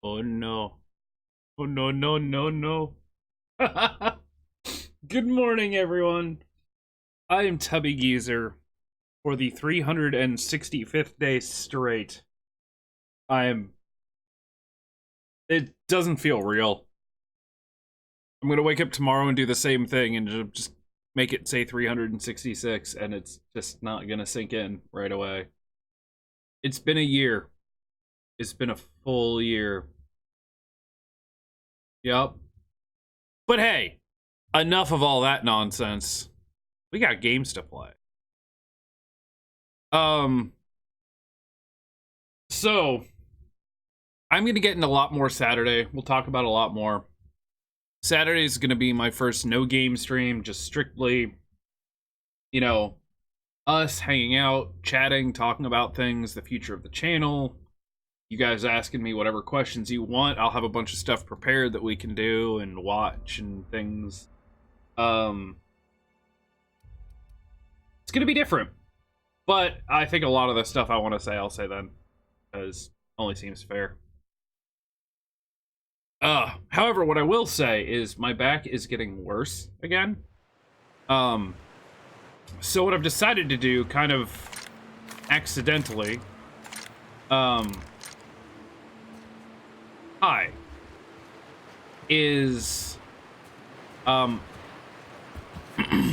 Oh no. Oh no, no, no, no. Good morning, everyone. I am TubbyGeezer for the 365th day straight. It doesn't feel real. I'm gonna wake up tomorrow and do the same thing and just make it say 366, and it's just not gonna sink in right away. It's been a year. It's been a full year. Yup. But hey, enough of all that nonsense. We got games to play. So I'm gonna get into a lot more Saturday. We'll talk about a lot more. Saturday is gonna be my first no game stream, just strictly, us hanging out, chatting, talking about things, the future of the channel. You guys asking me whatever questions you want. I'll have a bunch of stuff prepared that we can do and watch and things. It's gonna be different. But I think a lot of the stuff I want to say, I'll say then. Because it only seems fair. However, what I will say is my back is getting worse again. So what I've decided to do, kind of accidentally, is,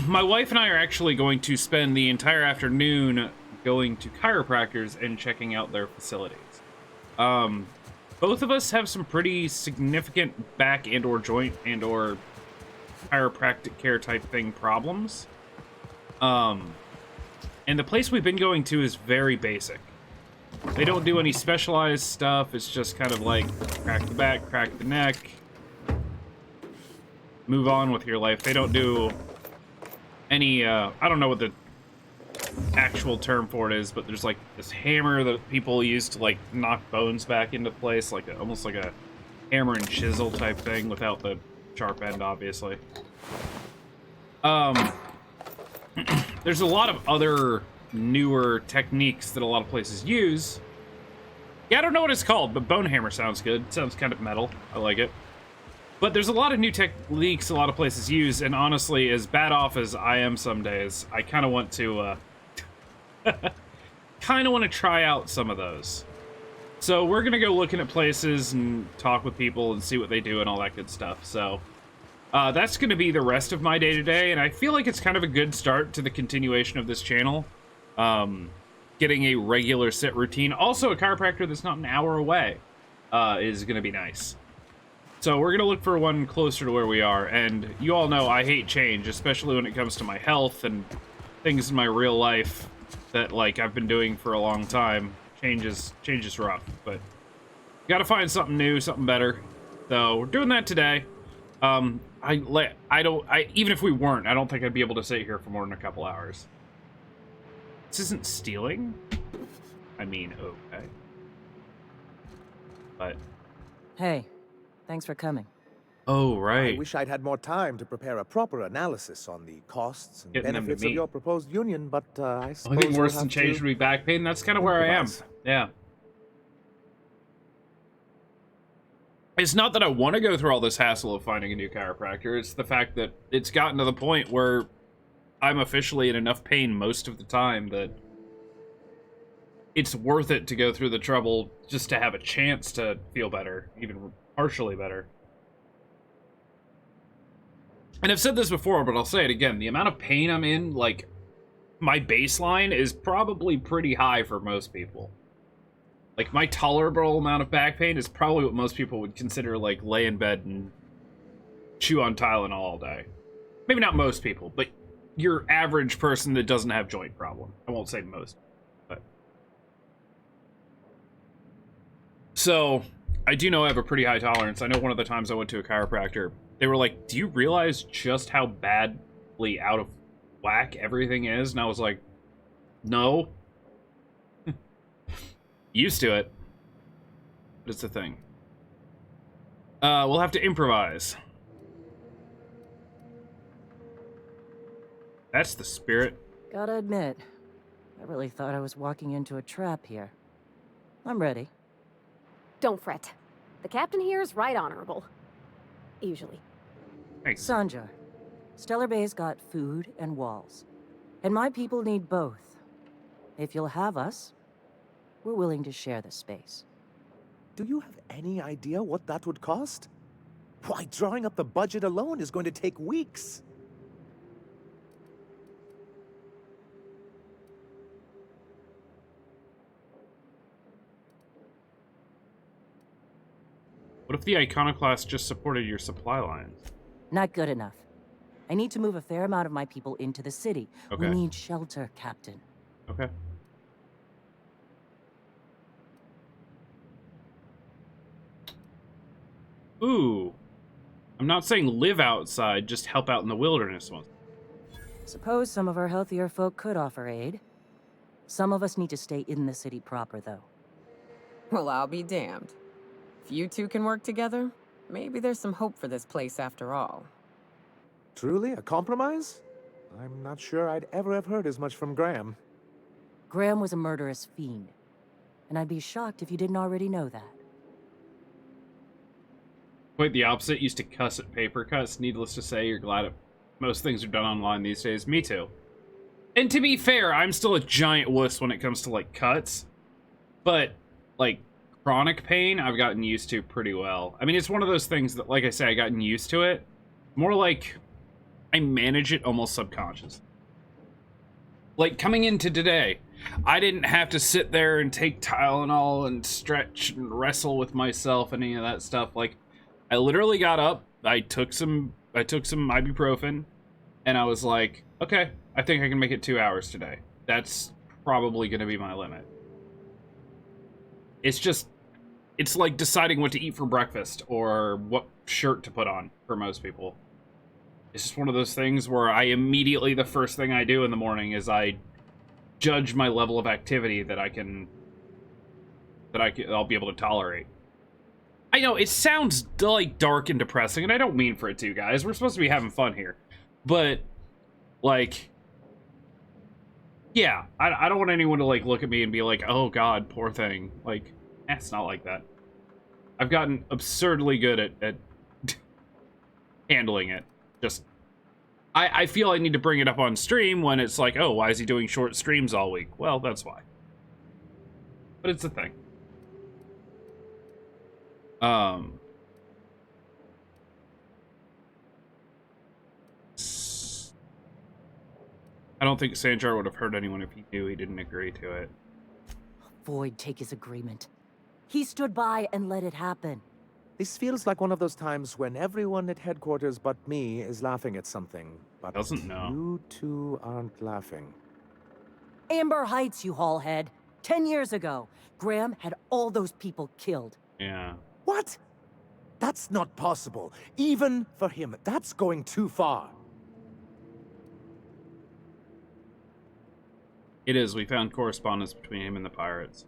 my wife and I are actually going to spend the entire afternoon going to chiropractors and checking out their facilities. Both of us have some pretty significant back and or joint and or chiropractic care type thing problems. And the place we've been going to is very basic. They don't do any specialized stuff. It's just kind of like crack the back, crack the neck, move on with your life. They don't do any, I don't know what the actual term for it is, but there's like this hammer that people use to like knock bones back into place, like almost like a hammer and chisel type thing without the sharp end, obviously. There's a lot of other newer techniques that a lot of places use. Yeah, I don't know what it's called, but bone hammer sounds good. It sounds kind of metal. I like it. But there's a lot of new techniques a lot of places use, and honestly, as bad off as I am some days, I kind of want to, try out some of those. So we're gonna go looking at places and talk with people and see what they do and all that good stuff. So that's gonna be the rest of my day-to-day, and I feel like it's kind of a good start to the continuation of this channel. Getting a regular sit routine. Also, a chiropractor that's not an hour away is gonna be nice. So we're going to look for one closer to where we are, and you all know I hate change, especially when it comes to my health and things in my real life that, like, I've been doing for a long time. Change is rough, but got to find something new, something better. So we're doing that today. Even if we weren't, I don't think I'd be able to sit here for more than a couple hours. This isn't stealing? I mean, okay. But... Hey. Thanks for coming. Oh, right. I wish I'd had more time to prepare a proper analysis on the costs and benefits of your proposed union, but I suppose I think worse than change would be back pain. That's kind of where I am. Yeah. It's not that I want to go through all this hassle of finding a new chiropractor. It's the fact that it's gotten to the point where I'm officially in enough pain most of the time that it's worth it to go through the trouble just to have a chance to feel better, even partially better. And I've said this before, but I'll say it again. The amount of pain I'm in, like, my baseline is probably pretty high for most people. Like, my tolerable amount of back pain is probably what most people would consider, like, lay in bed and chew on Tylenol all day. Maybe not most people, but your average person that doesn't have joint problem. I won't say most, but... So... I do know I have a pretty high tolerance. I know one of the times I went to a chiropractor, they were like, do you realize just how badly out of whack everything is? And I was like, no. Used to it. But it's a thing. We'll have to improvise. That's the spirit. Gotta admit, I really thought I was walking into a trap here. I'm ready. Don't fret. The captain here is right honorable. Usually. Thanks. Sanja, Stellar Bay's got food and walls. And my people need both. If you'll have us, we're willing to share the space. Do you have any idea what that would cost? Why, drawing up the budget alone is going to take weeks. What if the Iconoclast just supported your supply lines? Not good enough. I need to move a fair amount of my people into the city. Okay. We need shelter, Captain. Okay. Ooh. I'm not saying live outside, just help out in the wilderness once. Suppose some of our healthier folk could offer aid. Some of us need to stay in the city proper, though. Well, I'll be damned. If you two can work together, maybe there's some hope for this place after all. Truly, a compromise? I'm not sure I'd ever have heard as much from Graham. Graham was a murderous fiend. And I'd be shocked if you didn't already know that. Quite the opposite. Used to cuss at paper cuts. Needless to say, you're glad most things are done online these days. Me too. And to be fair, I'm still a giant wuss when it comes to, like, cuts. But, like, chronic pain, I've gotten used to pretty well. I mean, it's one of those things that, like I say, I gotten used to it. More like I manage it almost subconscious. Like, coming into today, I didn't have to sit there and take Tylenol and stretch and wrestle with myself and any of that stuff. Like, I literally got up, I took some ibuprofen, and I was like, okay, I think I can make it 2 hours today. That's probably going to be my limit. It's just, it's like deciding what to eat for breakfast or what shirt to put on for most people. It's just one of those things where I immediately, the first thing I do in the morning is I judge my level of activity that I'll be able to tolerate. I know, it sounds, like, dark and depressing, and I don't mean for it to, guys. We're supposed to be having fun here. But, like, yeah, I don't want anyone to, like, look at me and be like, oh, God, poor thing. Like, it's not like that. I've gotten absurdly good at handling it. Just, I feel I need to bring it up on stream when it's like, oh, why is he doing short streams all week? Well, that's why. But it's a thing. I don't think Sanjar would have hurt anyone if he knew he didn't agree to it. Void take his agreement. He stood by and let it happen. This feels like one of those times when everyone at headquarters but me is laughing at something, but Doesn't know. you two aren't laughing. Amber Heights, you haulhead. 10 years ago, Graham had all those people killed. Yeah. What? That's not possible. Even for him, that's going too far. It is. We found correspondence between him and the pirates.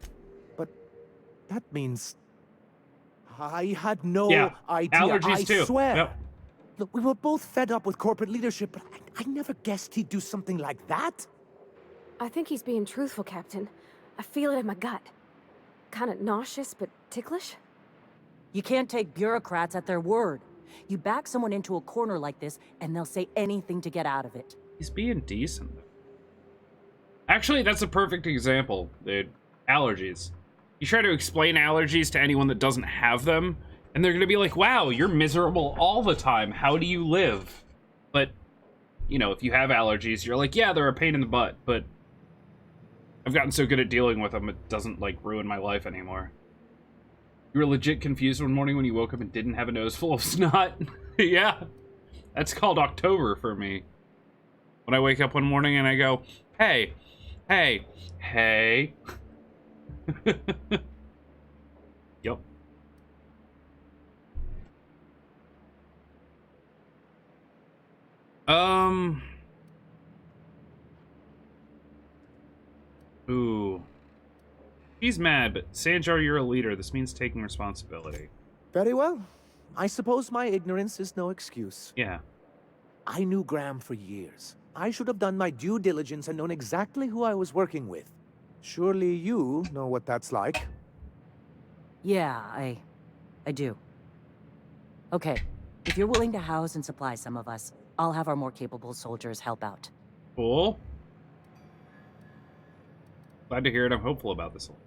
But that means I had no idea. Allergies I too. swear. Yep. Look, we were both fed up with corporate leadership, but I never guessed he'd do something like that. I think he's being truthful, Captain. I feel it in my gut. Kinda nauseous, but ticklish. You can't take bureaucrats at their word. You back someone into a corner like this, and they'll say anything to get out of it. He's being decent. Actually, that's a perfect example, dude. Allergies. You try to explain allergies to anyone that doesn't have them, and they're gonna be like, wow, you're miserable all the time. How do you live? But, you know, if you have allergies, you're like, yeah, they're a pain in the butt, but I've gotten so good at dealing with them, it doesn't, like, ruin my life anymore. You were legit confused one morning when you woke up and didn't have a nose full of snot? Yeah. That's called October for me. When I wake up one morning and I go, hey, hey, hey. Yep. Ooh. He's mad, but Sanjar, you're a leader. This means taking responsibility. Very well. I suppose my ignorance is no excuse. Yeah. I knew Graham for years. I should have done my due diligence and known exactly who I was working with. Surely you know what that's like. Yeah, I do. Okay, if you're willing to house and supply some of us, I'll have our more capable soldiers help out. Cool. Glad to hear it. I'm hopeful about this one.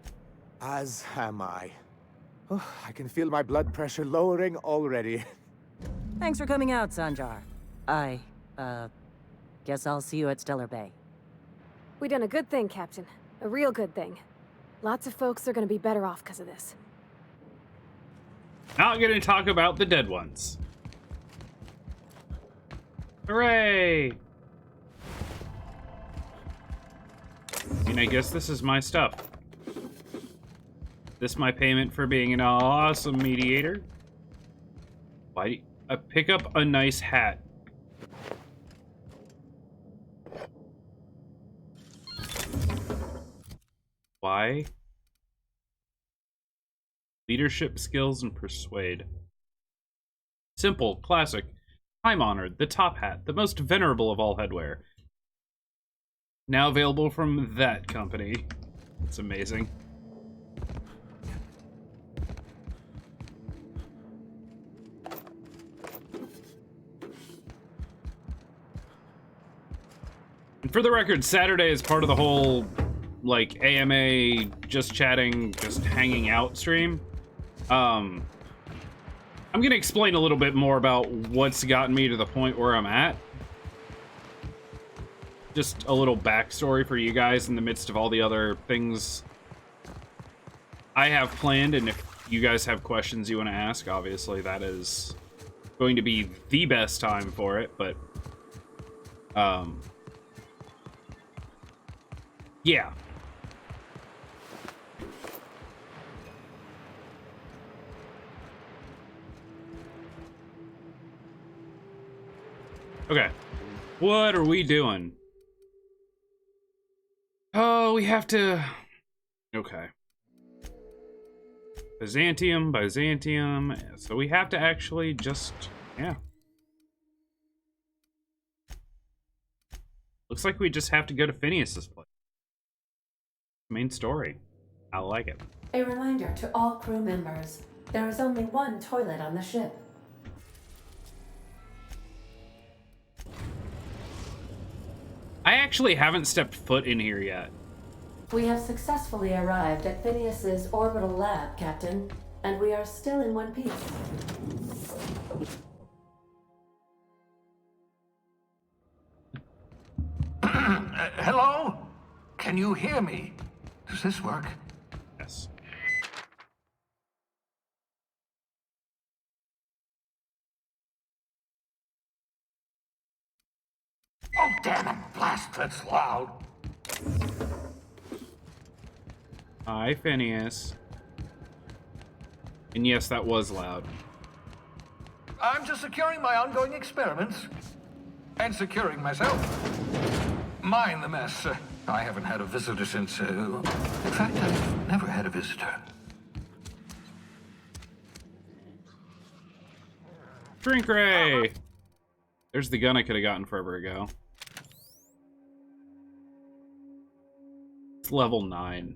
As am I. Oh, I can feel my blood pressure lowering already. Thanks for coming out, Sanjar. I, guess I'll see you at Stellar Bay. We done a good thing, Captain. A real good thing. Lots of folks are gonna be better off because of this. Not gonna talk about the dead ones. Hooray! And I guess this is my stuff. This my payment for being an awesome mediator. Why? Pick up a nice hat. Why? Leadership skills and persuade. Simple, classic, time-honored, the top hat, the most venerable of all headwear. Now available from that company. It's amazing. And for the record, Saturday is part of the whole, like, AMA, just chatting, just hanging out stream. I'm gonna explain a little bit more about what's gotten me to the point where I'm at. Just a little backstory for you guys in the midst of all the other things I have planned, and if you guys have questions you want to ask, obviously that is going to be the best time for it, but yeah. Okay. What are we doing? Oh, we have to... Okay. Byzantium. So we have to actually just... Yeah. Looks like we just have to go to Phineas's place. Main story. I like it. A reminder to all crew members, there is only one toilet on the ship. I actually haven't stepped foot in here yet. We have successfully arrived at Phineas's orbital lab, Captain, and we are still in one piece. Hello? Can you hear me? Does this work? Yes. Oh, damn it. Blast, that's loud. Hi, Phineas. And yes, that was loud. I'm just securing my ongoing experiments. And securing myself. Mind the mess. I haven't had a visitor since, in fact, I've never had a visitor. Drink Ray! There's the gun I could have gotten forever ago. It's level 9.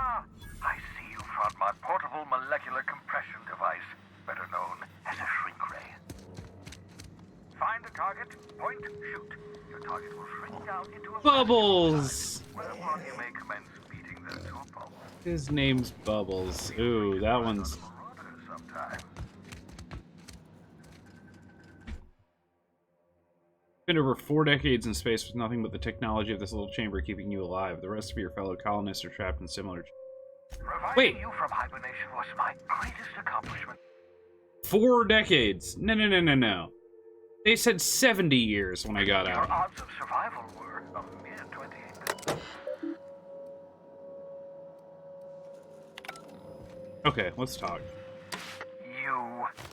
I see you found my portable molecular compression device, better known as a shrink ray. Find a target, point, shoot. Your target will shrink down into a Bubbles! whereupon you may commence beating them to a pulp. His name's Bubbles. Ooh, that one's... Sometime. Spent over 4 decades in space with nothing but the technology of this little chamber keeping you alive. The rest of your fellow colonists are trapped in similar... Reviving you from hibernation was my greatest accomplishment. 4 decades? No. They said 70 years when I got Your out. odds of survival were a mere 28. Okay, let's talk.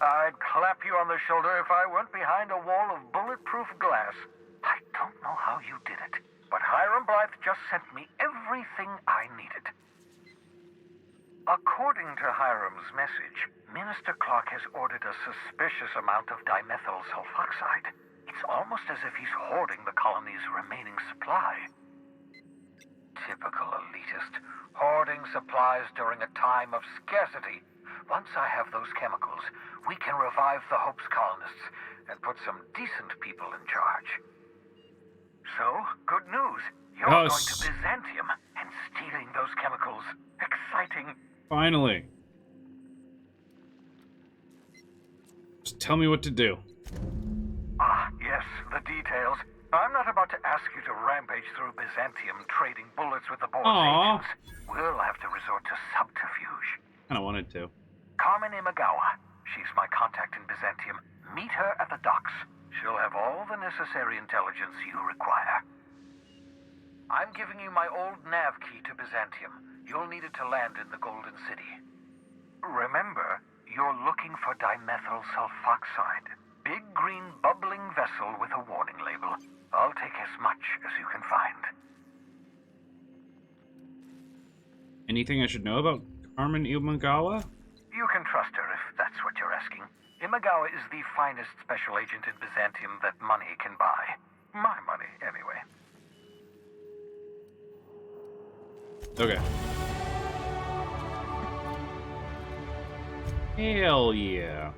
I'd clap you on the shoulder if I weren't behind a wall of bulletproof glass. I don't know how you did it, but Hiram Blythe just sent me everything I needed. According to Hiram's message, Minister Clark has ordered a suspicious amount of dimethyl sulfoxide. It's almost as if he's hoarding the colony's remaining supply. Typical elitist. Hoarding supplies during a time of scarcity. Once I have those chemicals, we can revive the Hope's colonists and put some decent people in charge. So, good news. You're going to Byzantium and stealing those chemicals. Exciting. Finally. Just tell me what to do. Ah, yes, the details. I'm not about to ask you to rampage through Byzantium trading bullets with the board's agents. We'll have to resort to subterfuge. Kinda wanted to. Carmen Imagawa. She's my contact in Byzantium. Meet her at the docks. She'll have all the necessary intelligence you require. I'm giving you my old nav key to Byzantium. You'll need it to land in the Golden City. Remember, you're looking for dimethyl sulfoxide. Big green bubbling vessel with a warning label. I'll take as much as you can find. Anything I should know about Carmen Imagawa? You can trust her if that's what you're asking. Imagawa is the finest special agent in Byzantium that money can buy. My money, anyway. Okay. Hell yeah.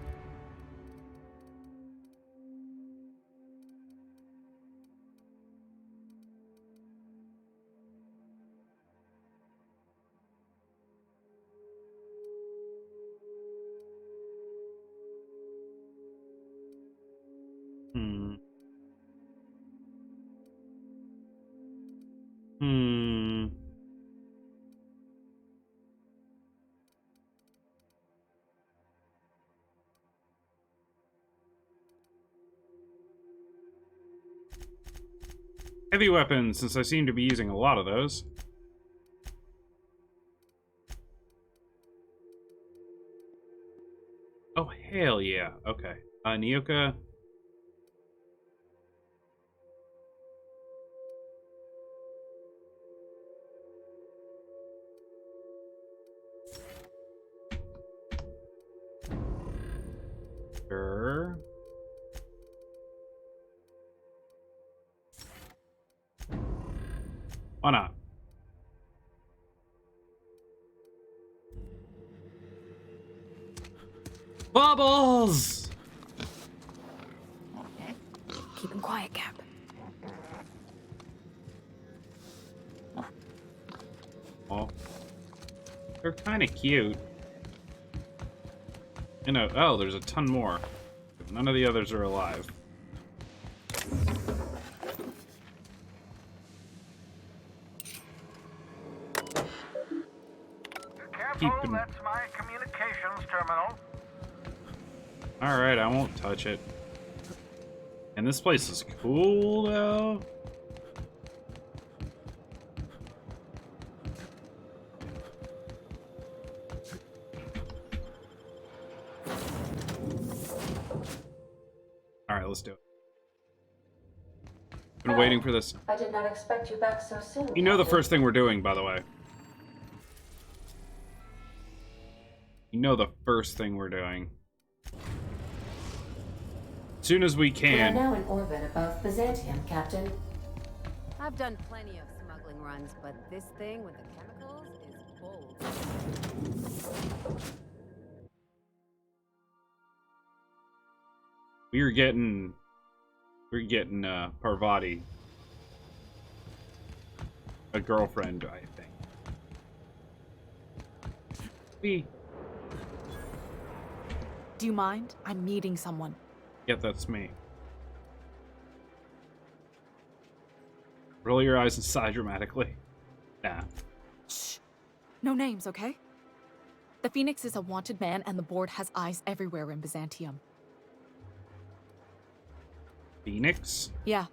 Heavy weapons, since I seem to be using a lot of those. Oh, hell yeah. Okay. Nyoka. Sure. Why not? Bubbles! Keep him quiet, Cap. Oh. They're kind of cute. You know, oh, there's a ton more. None of the others are alive. Careful, that's my communications terminal. Alright, I won't touch it. And this place is cool, though. Alright, let's do it. Been waiting for this. I did not expect you back so soon. You know the first thing we're doing, by the way. You know the first thing we're doing. As soon as we can. We are now in orbit above Byzantium, Captain. I've done plenty of smuggling runs, but this thing with the chemicals is bold. We're getting Parvati a girlfriend, I think. Do you mind? I'm meeting someone. Yeah, that's me. Roll your eyes and sigh dramatically. Nah. Shh. No names, okay? The Phoenix is a wanted man, and the board has eyes everywhere in Byzantium. Phoenix? Yeah.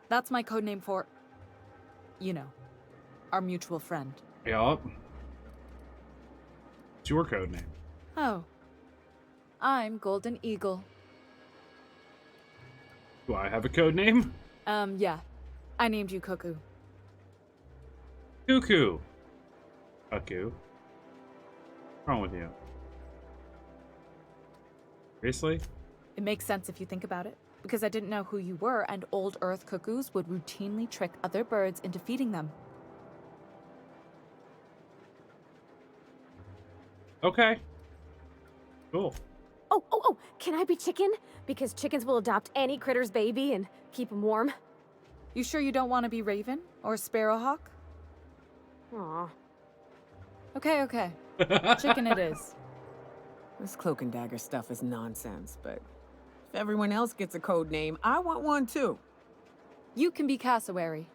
That's my codename for... you know, our mutual friend. Yup. What's your codename? Oh. I'm Golden Eagle. Do I have a codename? Yeah. I named you Cuckoo. Cuckoo. Cuckoo. What's wrong with you? Seriously? It makes sense if you think about it, because I didn't know who you were, and old Earth cuckoos would routinely trick other birds into feeding them. Okay. Cool. Oh, can I be chicken? Because chickens will adopt any critter's baby and keep them warm. You sure you don't want to be Raven or Sparrowhawk? Aw. Okay. Chicken it is. This cloak and dagger stuff is nonsense, but if everyone else gets a code name, I want one too. You can be Cassowary.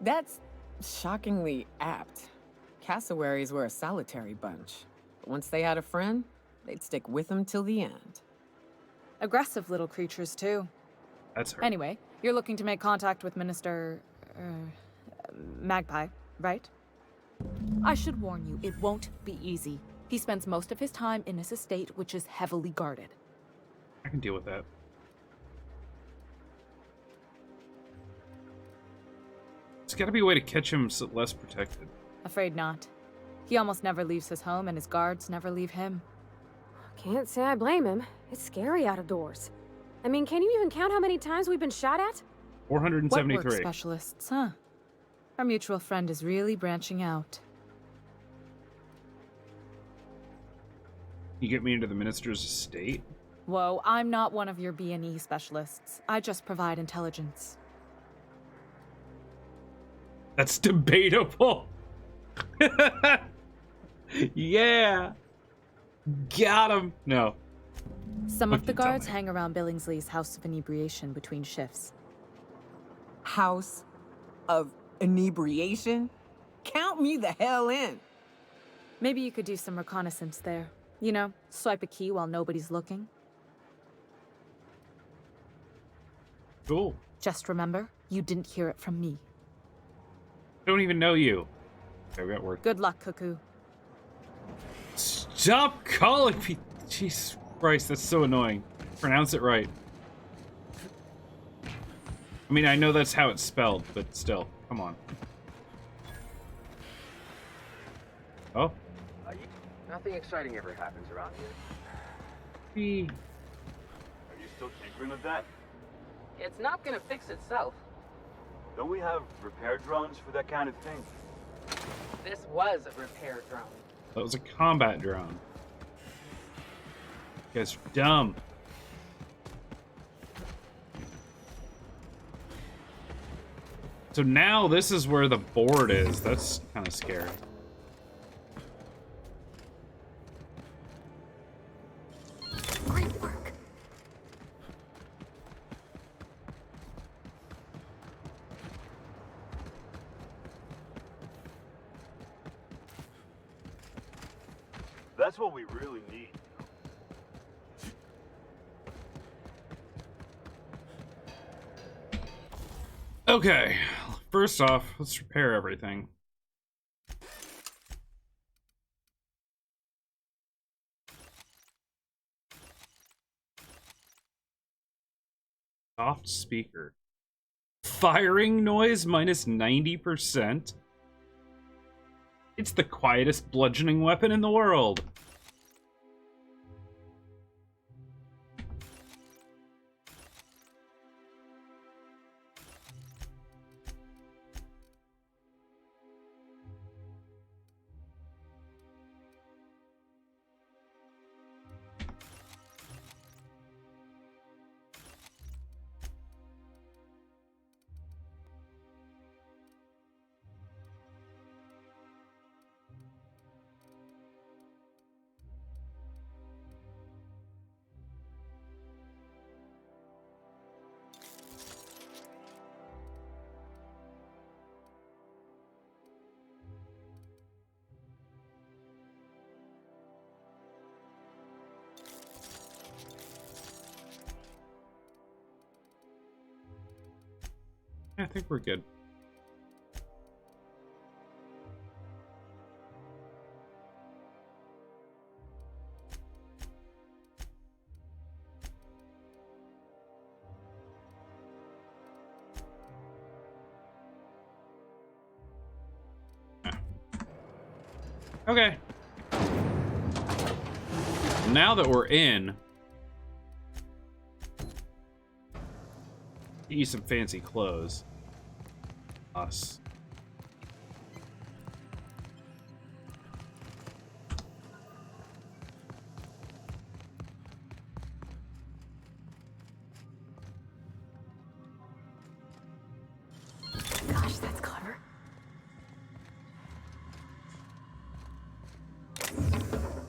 That's shockingly apt. Cassowaries were a solitary bunch. But once they had a friend, they'd stick with them till the end. Aggressive little creatures, too. That's her. Anyway, you're looking to make contact with Minister... Magpie, right? I should warn you, it won't be easy. He spends most of his time in his estate, which is heavily guarded. I can deal with that. There's gotta be a way to catch him so less protected. Afraid not. He almost never leaves his home, and his guards never leave him. Can't say I blame him. It's scary out of doors. I mean, can you even count how many times we've been shot at? 473. What work specialists, huh? Our mutual friend is really branching out. You get me into the minister's estate? Whoa, I'm not one of your B&E specialists. I just provide intelligence. That's debatable. Yeah. Got him. No. Some What of the can you tell guards me? hang around Billingsley's House of Inebriation between shifts. House of Inebriation? Count me the hell in. Maybe you could do some reconnaissance there. You know, swipe a key while nobody's looking. Cool. Just remember, you didn't hear it from me. Don't even know you. Okay, we got work. Good luck, Cuckoo. Stop calling me. Jesus Christ, that's so annoying. Pronounce it right. I mean, I know that's how it's spelled, but still, come on. Oh. Nothing exciting ever happens around here. Hey. Are you still tinkering with that? It's not gonna fix itself. Don't we have repair drones for that kind of thing? This was a repair drone. That was a combat drone. You guys are dumb. So now this is where the board is. That's kind of scary. Great work. That's what we really need. Okay, first off, let's repair everything. Soft speaker. Firing noise minus 90%. It's the quietest bludgeoning weapon in the world. I think we're good. Okay. Now that we're in, get you some fancy clothes. Us.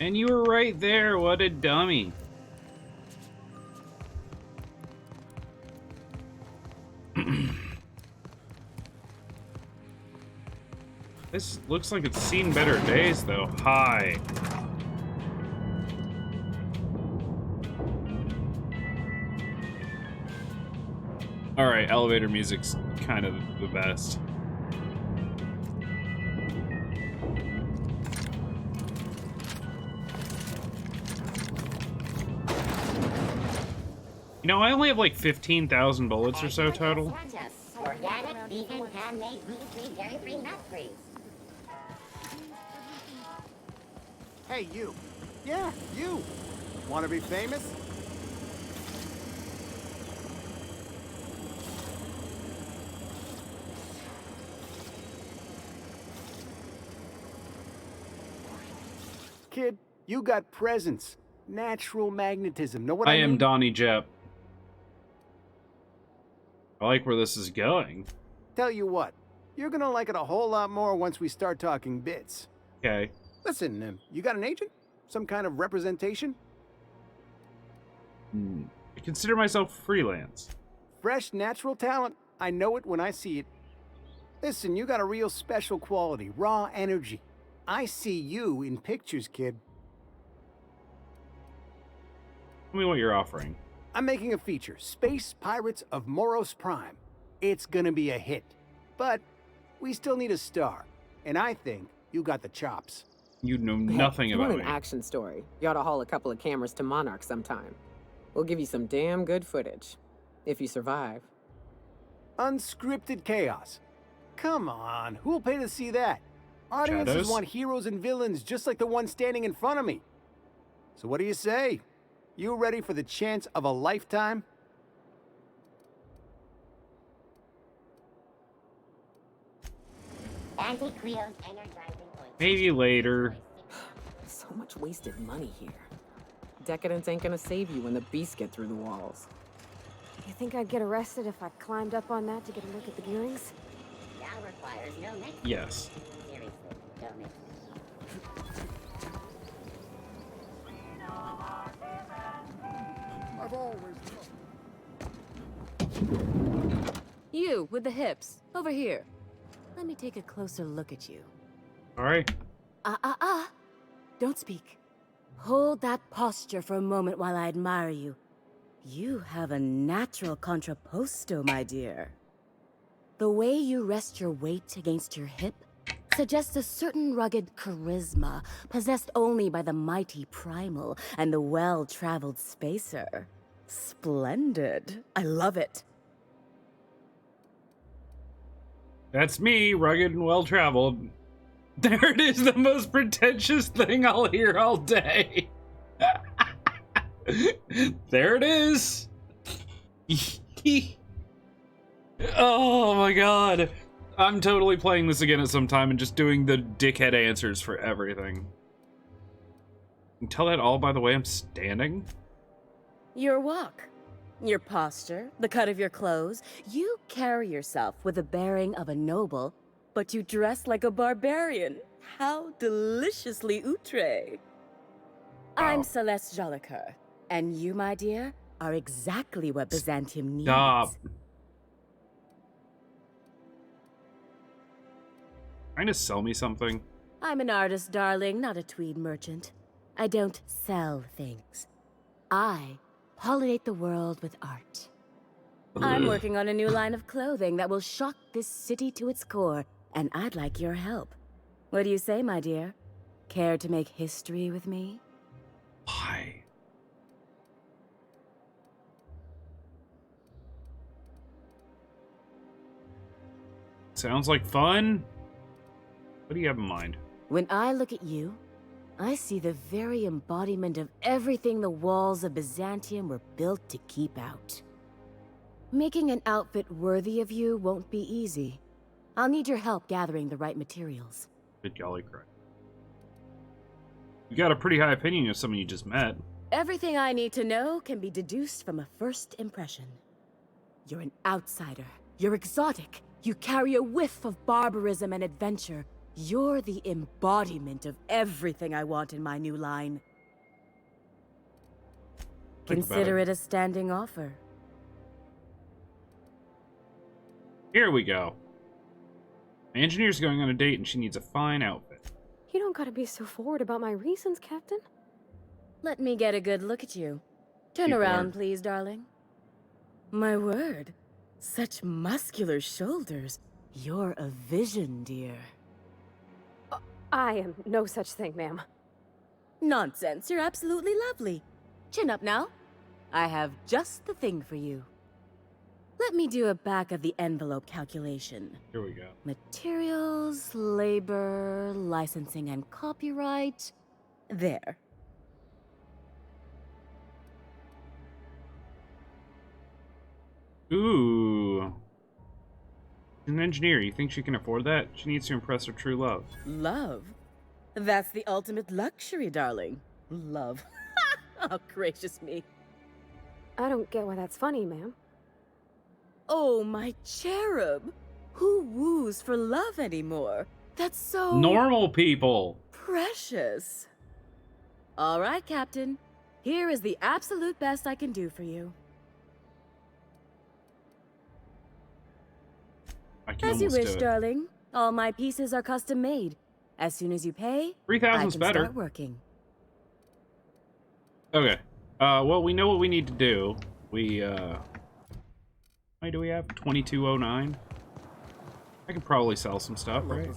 And you were right there. What a dummy. This looks like it's seen better days, though. Hi. Alright, elevator music's kind of the best. You know, I only have like 15,000 bullets or so total. Organic, vegan, handmade, gluten-free, dairy-free, nut-free. Hey, you. Yeah, you. Want to be famous? Kid, you got presence. Natural magnetism. Know what I mean? I am Donnie Jep. I like where this is going. Tell you what, you're gonna like it a whole lot more once we start talking bits. Okay. Listen, you got an agent? Some kind of representation? I consider myself freelance. Fresh, natural talent. I know it when I see it. Listen, you got a real special quality, raw energy. I see you in pictures, kid. Tell me what you're offering. I'm making a feature, Space Pirates of Moros Prime. It's gonna be a hit. But we still need a star. And I think you got the chops. You know nothing you about want me. an action story. You ought to haul a couple of cameras to Monarch sometime. We'll give you some damn good footage. If you survive. Unscripted chaos. Come on, who'll pay to see that? Audiences Shadows? want heroes and villains just like the one standing in front of me. So what do you say? You ready for the chance of a lifetime? Maybe later. So much wasted money here. Decadence ain't gonna save you when the beasts get through the walls. You think I'd get arrested if I climbed up on that to get a look at the gearings? That requires no next. Yes. Seriously, don't make I've always You, with the hips. Over here. Let me take a closer look at you. Alright. Don't speak. Hold that posture for a moment while I admire you. You have a natural contrapposto, my dear. The way you rest your weight against your hip suggests a certain rugged charisma possessed only by the mighty primal and the well-traveled spacer. Splendid. I love it. That's me, rugged and well-traveled. There it is, the most pretentious thing I'll hear all day. There it is. Oh my god. I'm totally playing this again at some time and just doing the dickhead answers for everything. You can tell that all by the way I'm standing? Your walk, your posture, the cut of your clothes. You carry yourself with the bearing of a noble, but you dress like a barbarian. How deliciously outre. I'm Celeste Jolicoeur, and you, my dear, are exactly what Byzantium needs. Stop. Trying to sell me something? I'm an artist, darling, not a tweed merchant. I don't sell things. I pollinate the world with art. I'm working on a new line of clothing that will shock this city to its core, and I'd like your help. What do you say, my dear? Care to make history with me? Why? Sounds like fun. What do you have in mind? When I look at you, I see the very embodiment of everything the walls of Byzantium were built to keep out. Making an outfit worthy of you won't be easy. I'll need your help gathering the right materials. Good golly crap. You got a pretty high opinion of someone you just met. Everything I need to know can be deduced from a first impression. You're an outsider. You're exotic. You carry a whiff of barbarism and adventure. You're the embodiment of everything I want in my new line. Consider it a standing offer. Here we go. My engineer's going on a date and she needs a fine outfit. You don't gotta be so forward about my reasons, Captain. Let me get a good look at you. Turn around, please, darling. My word. Such muscular shoulders. You're a vision, dear. I am no such thing, ma'am. Nonsense. You're absolutely lovely. Chin up now. I have just the thing for you. Let me do a back-of-the-envelope calculation. Here we go. Materials, labor, licensing and copyright. There. Ooh. She's an engineer. You think she can afford that? She needs to impress her true love. Love? That's the ultimate luxury, darling. Love. Oh, gracious me. I don't get why that's funny, ma'am. Oh, my cherub. Who woos for love anymore? That's so... Normal people. Precious. All right, Captain. Here is the absolute best I can do for you. As you wish, darling. All my pieces are custom made. As soon as you pay, 3,000's better. Start working. Okay. Well, we know what we need to do. We, how many do we have? 2209? I could probably sell some stuff, right?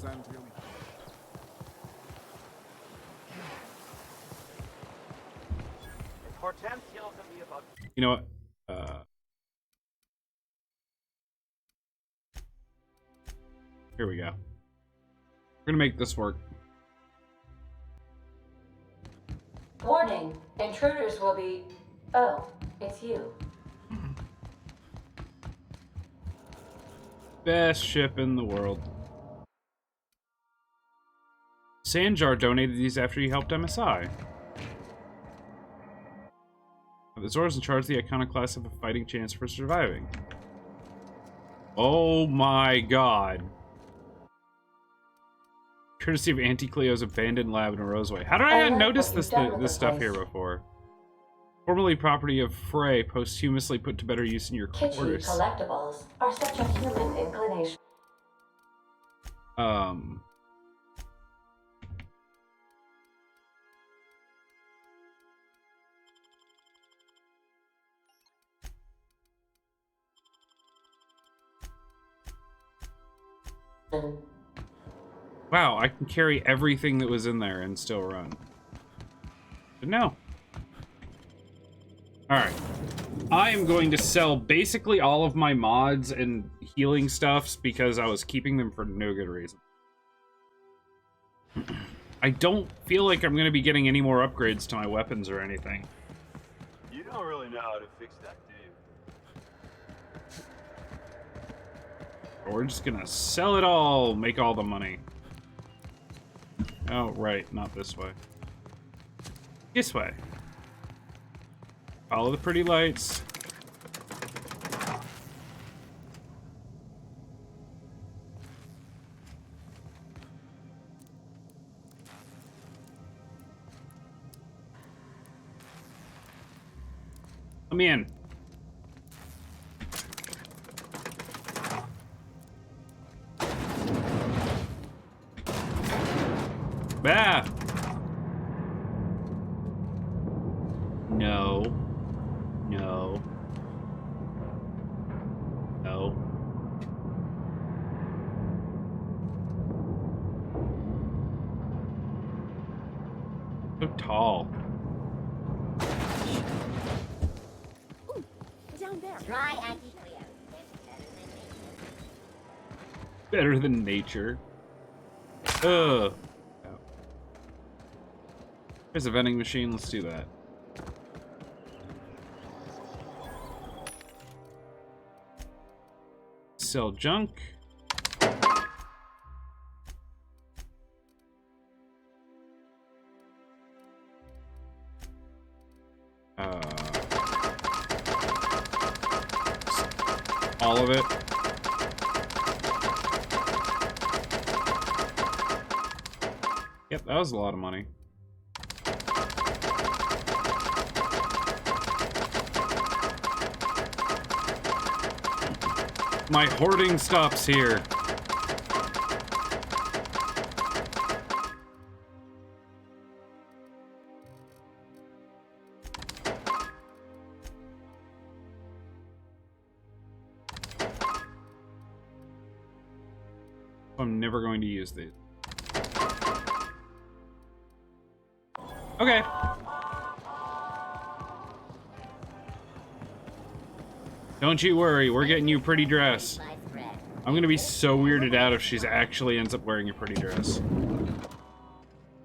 You know what? Here we go. We're gonna make this work. Warning, intruders will be... Oh, it's you. Best ship in the world. Sanjar donated these after he helped MSI. The Zora's in charge of the iconoclast of a fighting chance for surviving. Oh my god. Courtesy of Auntie Cleo's abandoned lab in Roseway. How did I not notice this stuff here before? Formerly property of Frey, posthumously put to better use in your quarters. Kitschy collectibles are such a human inclination. Wow, I can carry everything that was in there and still run. But no. Alright. I am going to sell basically all of my mods and healing stuffs because I was keeping them for no good reason. I don't feel like I'm going to be getting any more upgrades to my weapons or anything. You don't really know how to fix that, do you? We're just going to sell it all, make all the money. Oh, right, not this way. This way. Follow the pretty lights. Let me in. Bah! No. No. No. So tall. Ooh, down there. Try Auntie Cleo. Better than nature. Ugh. There's a vending machine, let's do that. Sell junk. All of it. Yep, that was a lot of money. My hoarding stops here. I'm never going to use these. Okay. Don't you worry, we're getting you a pretty dress. I'm gonna be so weirded out if she's actually ends up wearing a pretty dress.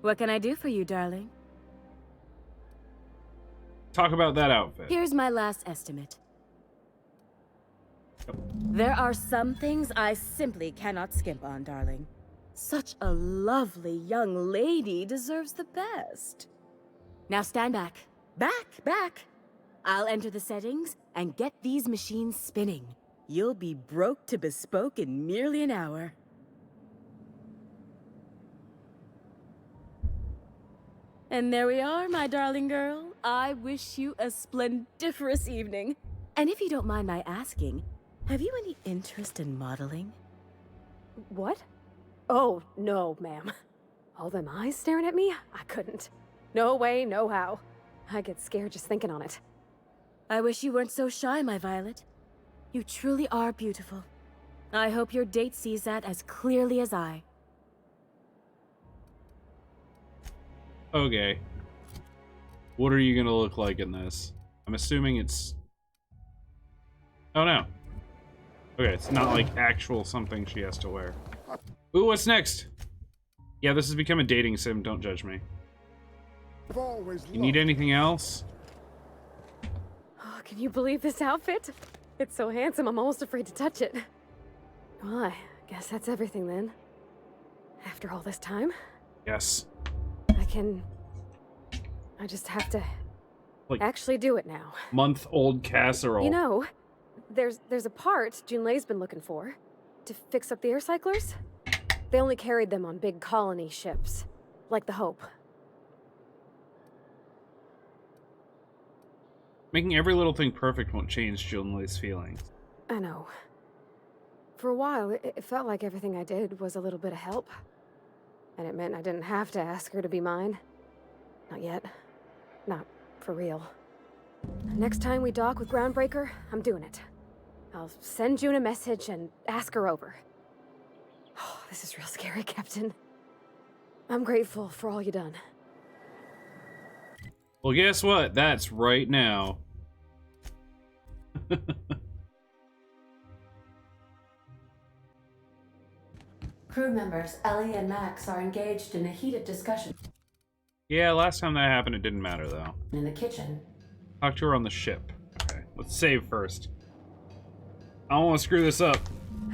What can I do for you, darling? Talk about that outfit. Here's my last estimate. There are some things I simply cannot skimp on, darling. Such a lovely young lady deserves the best. Now stand back. Back! I'll enter the settings and get these machines spinning. You'll be broke to bespoke in merely an hour. And there we are, my darling girl. I wish you a splendiferous evening. And if you don't mind my asking, have you any interest in modeling? What? Oh, no, ma'am. All them eyes staring at me? I couldn't. No way, no how. I get scared just thinking on it. I wish you weren't so shy, my Violet. You truly are beautiful. I hope your date sees that as clearly as I. Okay. What are you gonna look like in this? I'm assuming it's... Oh no. Okay, it's not like actual something she has to wear. Ooh, what's next? Yeah, this has become a dating sim, don't judge me. You need anything else? Oh, can you believe this outfit? It's so handsome, I'm almost afraid to touch it. Well, I guess that's everything then. After all this time? Yes. I just have to Like, actually do it now. Month-old casserole. You know, there's a part Junlei's been looking for to fix up the air cyclers. They only carried them on big colony ships, like the Hope. Making every little thing perfect won't change Junlei's feelings. I know. For a while, it felt like everything I did was a little bit of help. And it meant I didn't have to ask her to be mine. Not yet. Not for real. Next time we dock with Groundbreaker, I'm doing it. I'll send June a message and ask her over. Oh, this is real scary, Captain. I'm grateful for all you done. Well, guess what? That's right now. Crew members Ellie and Max are engaged in a heated discussion Yeah, last time that happened, it didn't matter, though. in the kitchen. Talk to her on the ship. Okay, let's save first. I don't want to screw this up.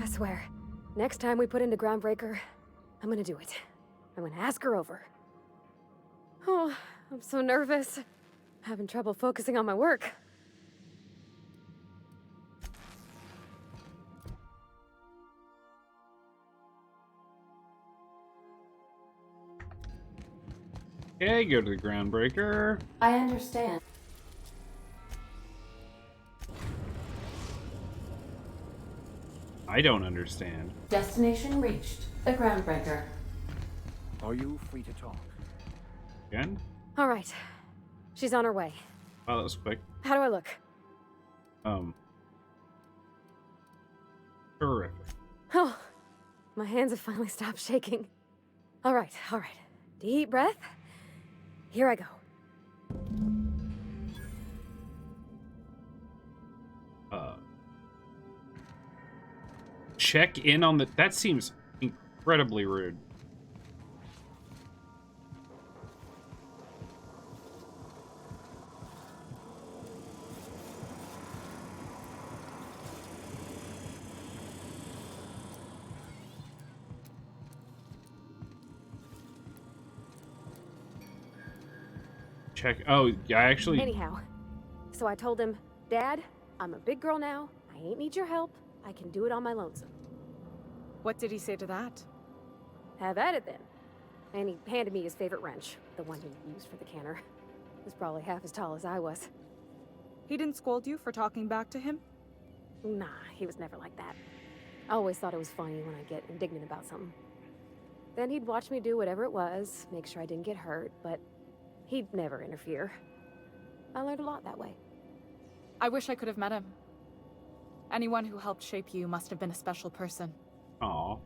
I swear, next time we put into Groundbreaker, I'm gonna do it. I'm gonna ask her over. Oh, I'm so nervous. Having trouble focusing on my work. Okay, go to the Groundbreaker. I understand. I don't understand. Destination reached. The Groundbreaker. Are you free to talk? Again? All right. She's on her way. Wow, that was quick. How do I look? Terrific. Oh, my hands have finally stopped shaking. All right. Deep breath. Here I go. Check in on the... That seems incredibly rude. Check... Oh, yeah, I actually... Anyhow, so I told him, Dad, I'm a big girl now. I ain't need your help. I can do it on my lonesome. What did he say to that? Have at it then. And he handed me his favorite wrench, the one he used for the canner. He was probably half as tall as I was. He didn't scold you for talking back to him? Nah, he was never like that. I always thought it was funny when I get indignant about something. Then he'd watch me do whatever it was, make sure I didn't get hurt, but he'd never interfere. I learned a lot that way. I wish I could have met him. Anyone who helped shape you must have been a special person. Aw.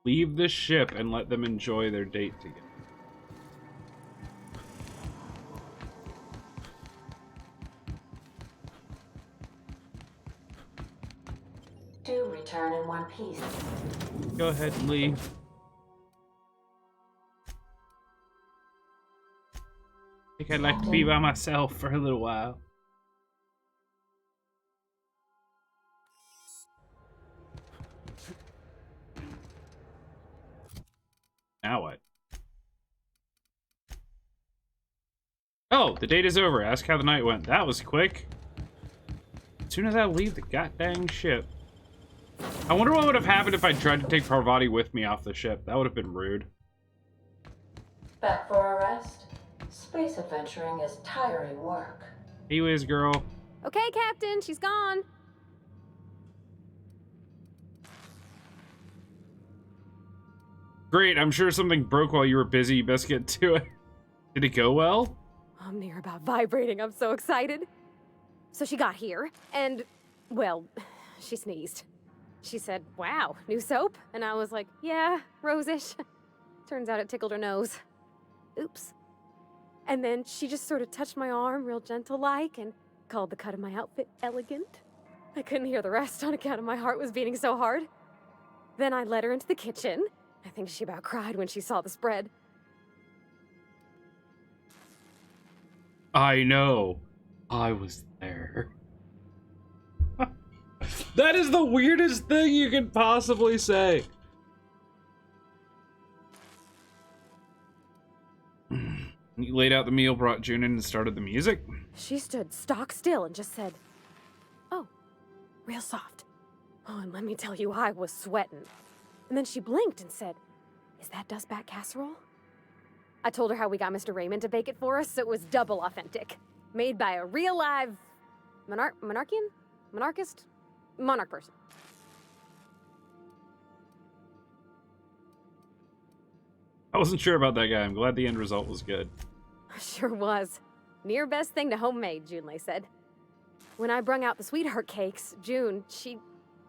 Leave the ship and let them enjoy their date together. Do return in one piece. Go ahead and leave. I think I'd like to be by myself for a little while. Now what? Oh, the date is over. Ask how the night went. That was quick. As soon as I leave the goddamn ship. I wonder what would have happened if I tried to take Parvati with me off the ship. That would have been rude. Back for a rest? Space adventuring is tiring work. Anyways, girl. Okay, Captain, she's gone. Great, I'm sure something broke while you were busy. You best get to it. Did it go well? I'm near about vibrating. I'm so excited. So she got here, and, well, she sneezed. She said, wow, new soap? And I was like, yeah, rose-ish. Turns out it tickled her nose. Oops. And then she just sort of touched my arm real gentle-like and called the cut of my outfit elegant. I couldn't hear the rest on account of my heart was beating so hard. Then I led her into the kitchen. I think she about cried when she saw the spread. I know. I was there. That is the weirdest thing you can possibly say. You laid out the meal, brought June in, and started the music? She stood stock still and just said, oh, real soft. Oh, and let me tell you, I was sweating. And then she blinked and said, is that dustback casserole? I told her how we got Mr. Raymond to bake it for us, so it was double authentic. Made by a real live monarch person. I wasn't sure about that guy. I'm glad the end result was good. Sure was. Near best thing to homemade, Junlei said. When I brung out the sweetheart cakes, June, she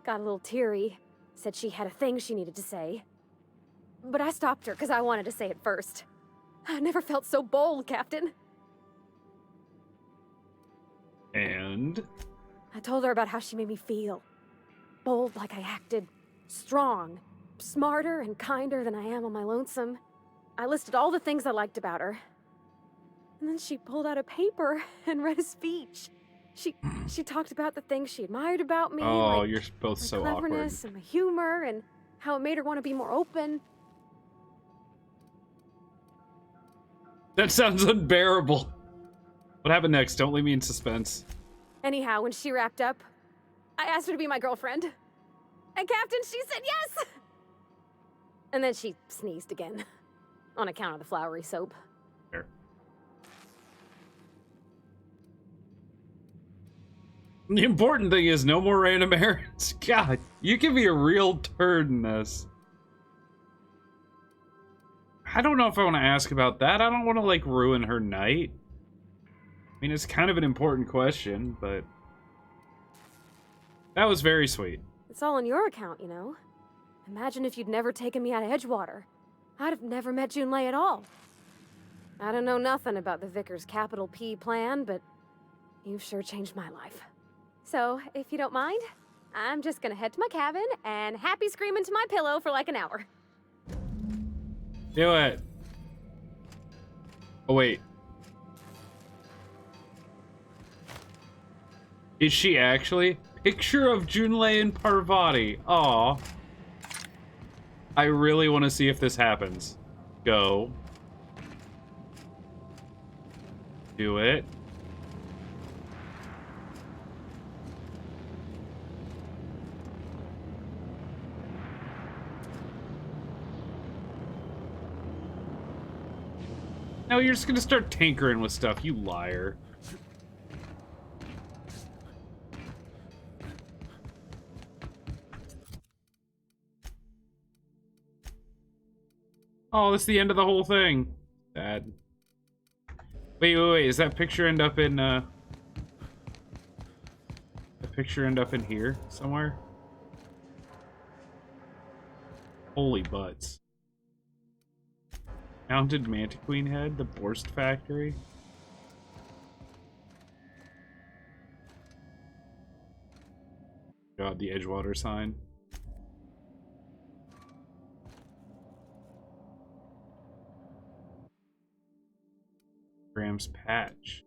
got a little teary. Said she had a thing she needed to say. But I stopped her because I wanted to say it first. I never felt so bold, Captain. And? I told her about how she made me feel. Bold like I acted. Strong. Smarter and kinder than I am on my lonesome. I listed all the things I liked about her. And then she pulled out a paper and read a speech. She talked about the things she admired about me. Oh, like you're both my so awkward. cleverness and my humor and how it made her want to be more open. That sounds unbearable. What happened next? Don't leave me in suspense. Anyhow, when she wrapped up, I asked her to be my girlfriend. And Captain, she said yes! And then she sneezed again. On account of the flowery soap. Fair. The important thing is no more random errands. God, you can be a real turd in this. I don't know if I want to ask about that. I don't want to, like, ruin her night. I mean, it's kind of an important question, but... that was very sweet. It's all on your account, you know? Imagine if you'd never taken me out of Edgewater. I'd have never met Junlei at all. I don't know nothing about the Vicar's capital P plan, but you've sure changed my life. So, if you don't mind, I'm just gonna head to my cabin and happy scream into my pillow for like an hour. Do it. Oh, wait. Is she actually? Picture of Junlei and Parvati. Aw. I really want to see if this happens. Go. Do it. No, you're just gonna start tinkering with stuff, you liar. Oh, that's the end of the whole thing. Sad. Wait, does that picture end up in, the picture end up in here somewhere? Holy butts. Mounted Mantiqueen head, the Borst factory. God, the Edgewater sign. Graham's patch.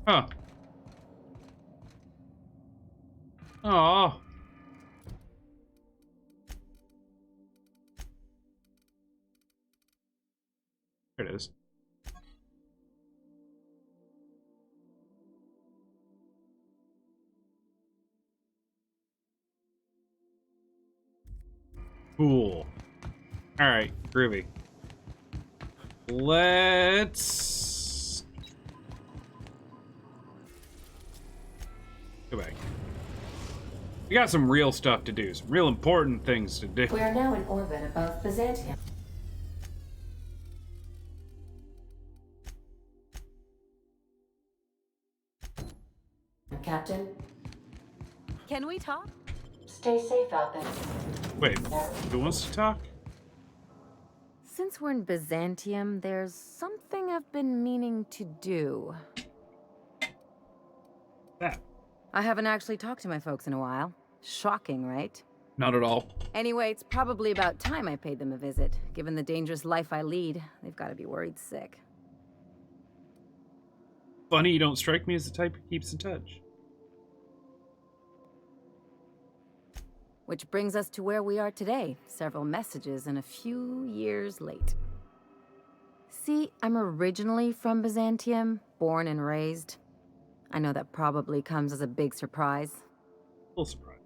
Huh. Oh. There it is. Cool. Alright, groovy. Let's go back. We got some real stuff to do, some real important things to do. We are now in orbit above Byzantium. Captain? Can we talk? Stay safe out there. Wait, who wants to talk? Since we're in Byzantium, there's something I've been meaning to do. That. I haven't actually talked to my folks in a while. Shocking, right? Not at all. Anyway, it's probably about time I paid them a visit. Given the dangerous life I lead, they've got to be worried sick. Funny you don't strike me as the type who keeps in touch. Which brings us to where we are today. Several messages and a few years late. See, I'm originally from Byzantium, born and raised. I know that probably comes as a big surprise. A little surprise.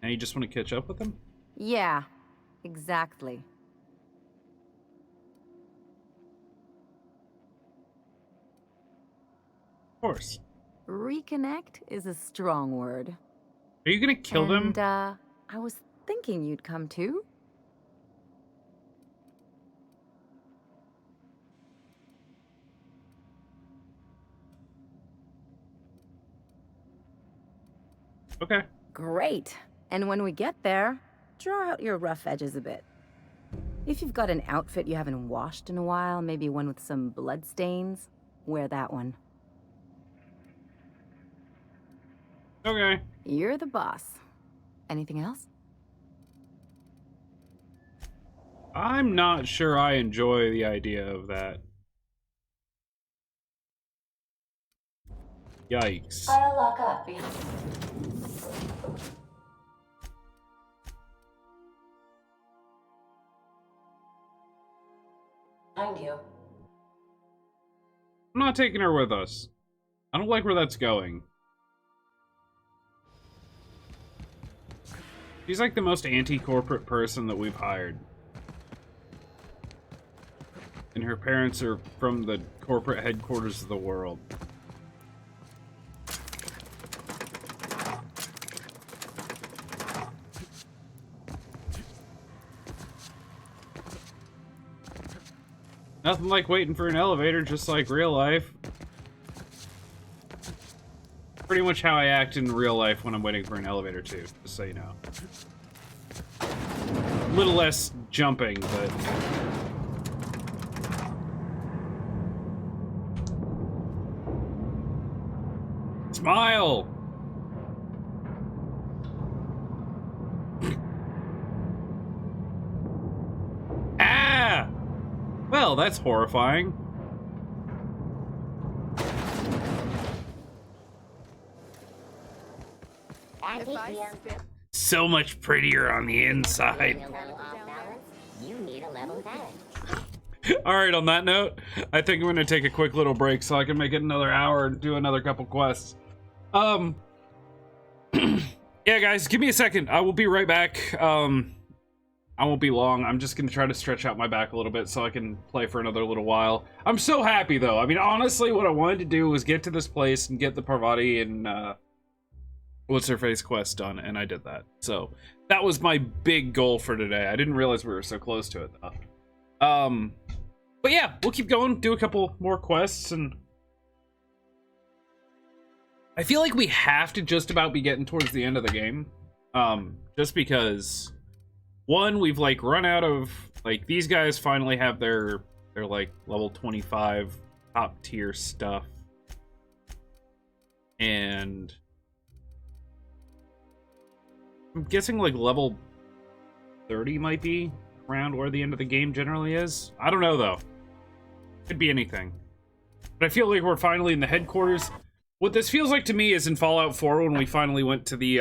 Now you just want to catch up with them? Yeah, exactly. Of course. Reconnect is a strong word. Are you gonna kill them? I was thinking you'd come too. Okay. Great. And when we get there, draw out your rough edges a bit. If you've got an outfit you haven't washed in a while, maybe one with some blood stains, wear that one. Okay. You're the boss. Anything else? I'm not sure I enjoy the idea of that. Yikes. I'll lock up behind you. I'm not taking her with us. I don't like where that's going. She's like the most anti-corporate person that we've hired. And her parents are from the corporate headquarters of the world. Nothing like waiting for an elevator, just like real life. Pretty much how I act in real life when I'm waiting for an elevator too, just so you know. A little less jumping, but... Smile! Ah! Well, that's horrifying. So much prettier on the inside. Alright, on that note, I think I'm gonna take a quick little break so I can make it another hour and do another couple quests. Yeah, guys, give me a second. I will be right back. I won't be long. I'm just going to try to stretch out my back a little bit so I can play for another little while. I'm so happy, though. I mean, honestly, what I wanted to do was get to this place and get the Parvati and, what's-her-face quest done, and I did that. So, that was my big goal for today. I didn't realize we were so close to it, though. But yeah, we'll keep going, do a couple more quests, and I feel like we have to just about be getting towards the end of the game. Just because, one, we've, like, run out of, like, these guys finally have their like, level 25 top-tier stuff. And I'm guessing, like, level 30 might be around where the end of the game generally is. I don't know, though. Could be anything. But I feel like we're finally in the headquarters. What this feels like to me is in Fallout 4 when we finally went to the,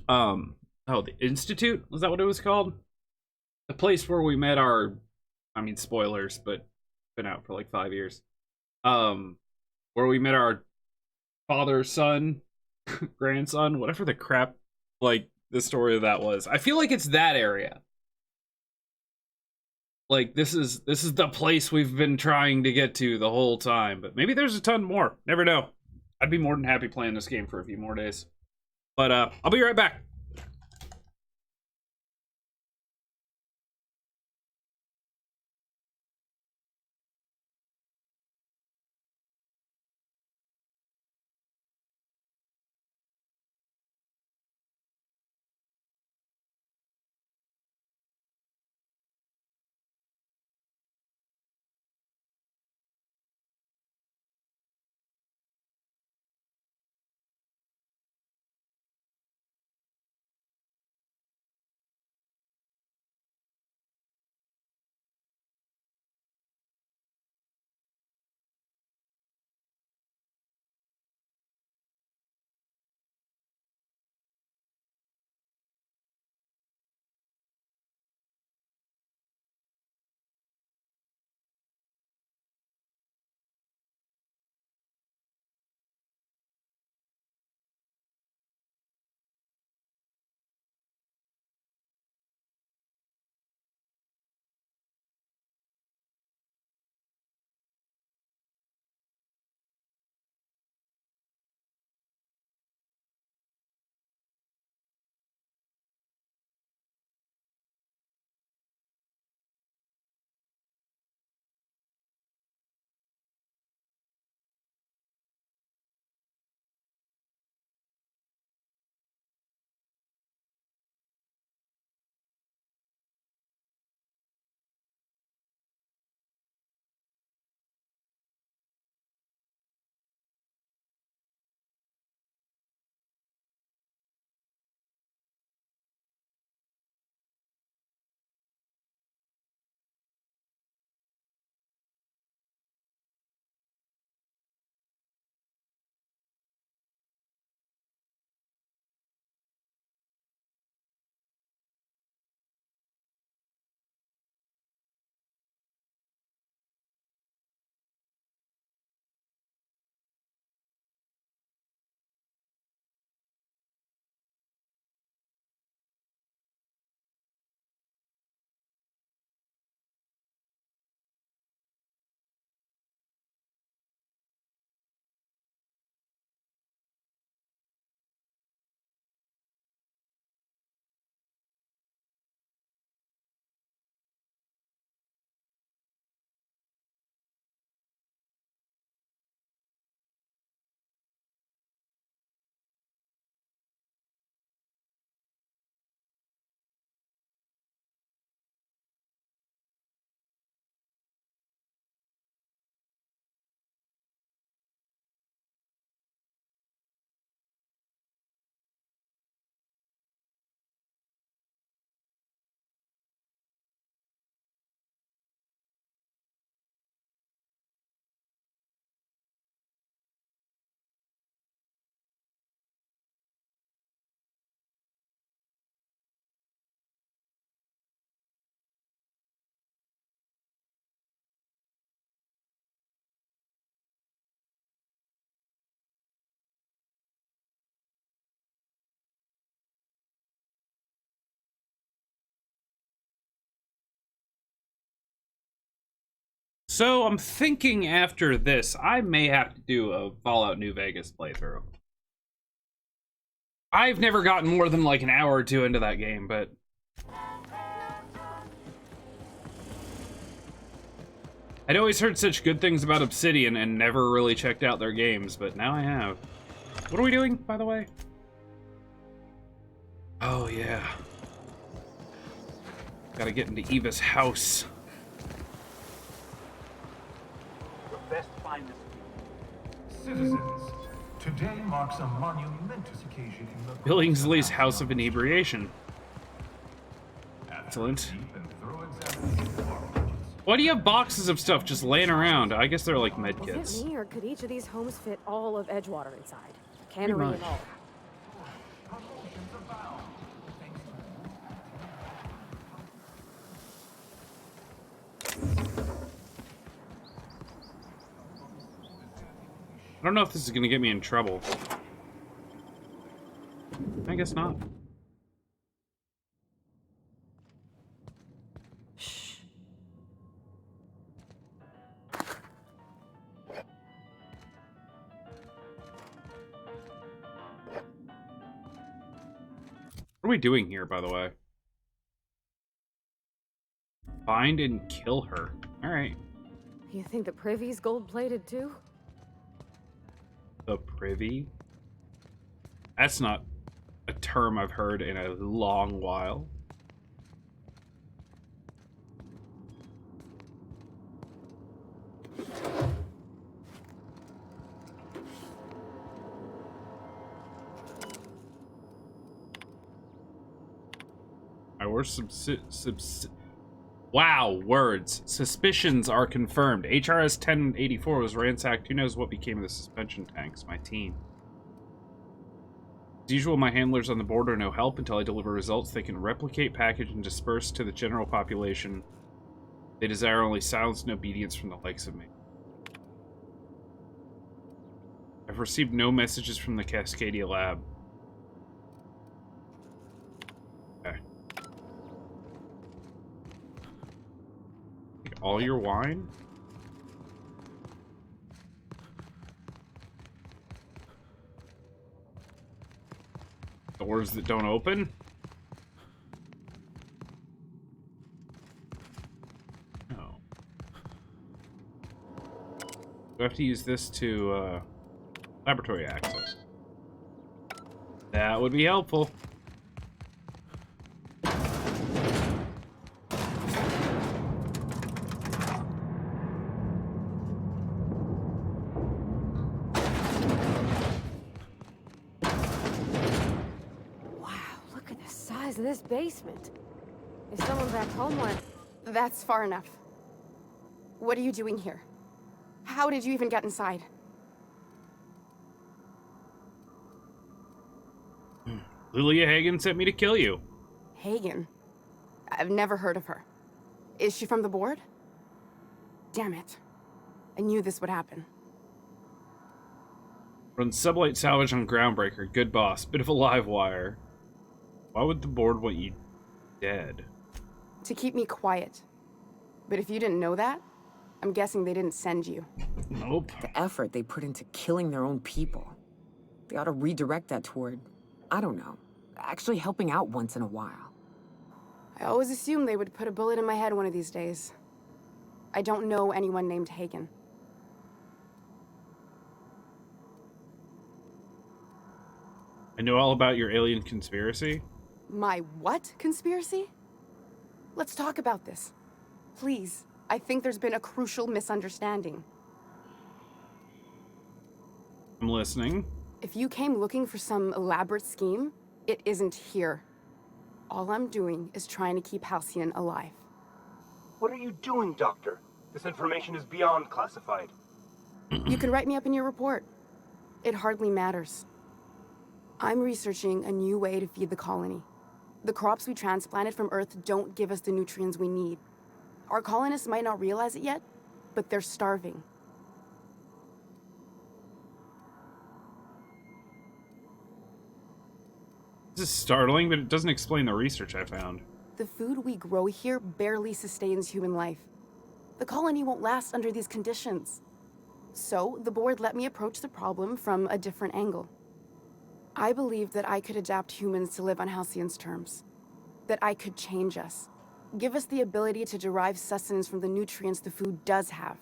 the Institute? Was that what it was called? The place where we met our, I mean, spoilers, but been out for like 5 years. Where we met our father, son, grandson, whatever the crap, like, the story of that was. I feel like it's that area. Like, this is the place we've been trying to get to the whole time. But maybe there's a ton more. Never know. I'd be more than happy playing this game for a few more days. But, I'll be right back. So I'm thinking after this, I may have to do a Fallout New Vegas playthrough. I've never gotten more than like an hour or two into that game, but... I'd always heard such good things about Obsidian and never really checked out their games, but now I have. What are we doing, by the way? Oh, yeah. Gotta get into Eva's house. Citizens, today marks a monumentous occasion in the Billingsley's House of Inebriation. Excellent. Why do you have boxes of stuff just laying around? I guess they're like med kits. Is it me, or could each of these homes fit all of Edgewater inside? Cannery and all. I don't know if this is gonna get me in trouble. I guess not. Shh. What are we doing here, by the way? Find and kill her. Alright. You think the privy's gold-plated too? The privy? That's not a term I've heard in a long while. Wow, words. Suspicions are confirmed. HRS 1084 was ransacked. Who knows what became of the suspension tanks? My team. As usual, my handlers on the board are no help until I deliver results. They can replicate, package, and disperse to the general population. They desire only silence and obedience from the likes of me. I've received no messages from the Cascadia lab. Okay. All your wine? Doors that don't open? No. Do I have to use this to, laboratory access? That would be helpful. This basement. If someone back home went... That's far enough. What are you doing here? How did you even get inside? Lilia Hagen sent me to kill you. Hagen? I've never heard of her. Is she from the board? Damn it. I knew this would happen. Run sublight salvage on Groundbreaker. Good boss. Bit of a live wire. Why would the board want you dead? To keep me quiet. But if you didn't know that, I'm guessing they didn't send you. Nope. The effort they put into killing their own people. They ought to redirect that toward, I don't know, actually helping out once in a while. I always assumed they would put a bullet in my head one of these days. I don't know anyone named Hagen. I know all about your alien conspiracy. My what conspiracy? Let's talk about this. Please. I think there's been a crucial misunderstanding. I'm listening. If you came looking for some elaborate scheme, it isn't here. All I'm doing is trying to keep Halcyon alive. What are you doing, Doctor? This information is beyond classified. You can write me up in your report. It hardly matters. I'm researching a new way to feed the colony. The crops we transplanted from Earth don't give us the nutrients we need. Our colonists might not realize it yet, but they're starving. This is startling, but it doesn't explain the research I found. The food we grow here barely sustains human life. The colony won't last under these conditions. So, the board let me approach the problem from a different angle. I believed that I could adapt humans to live on Halcyon's terms. That I could change us. Give us the ability to derive sustenance from the nutrients the food does have.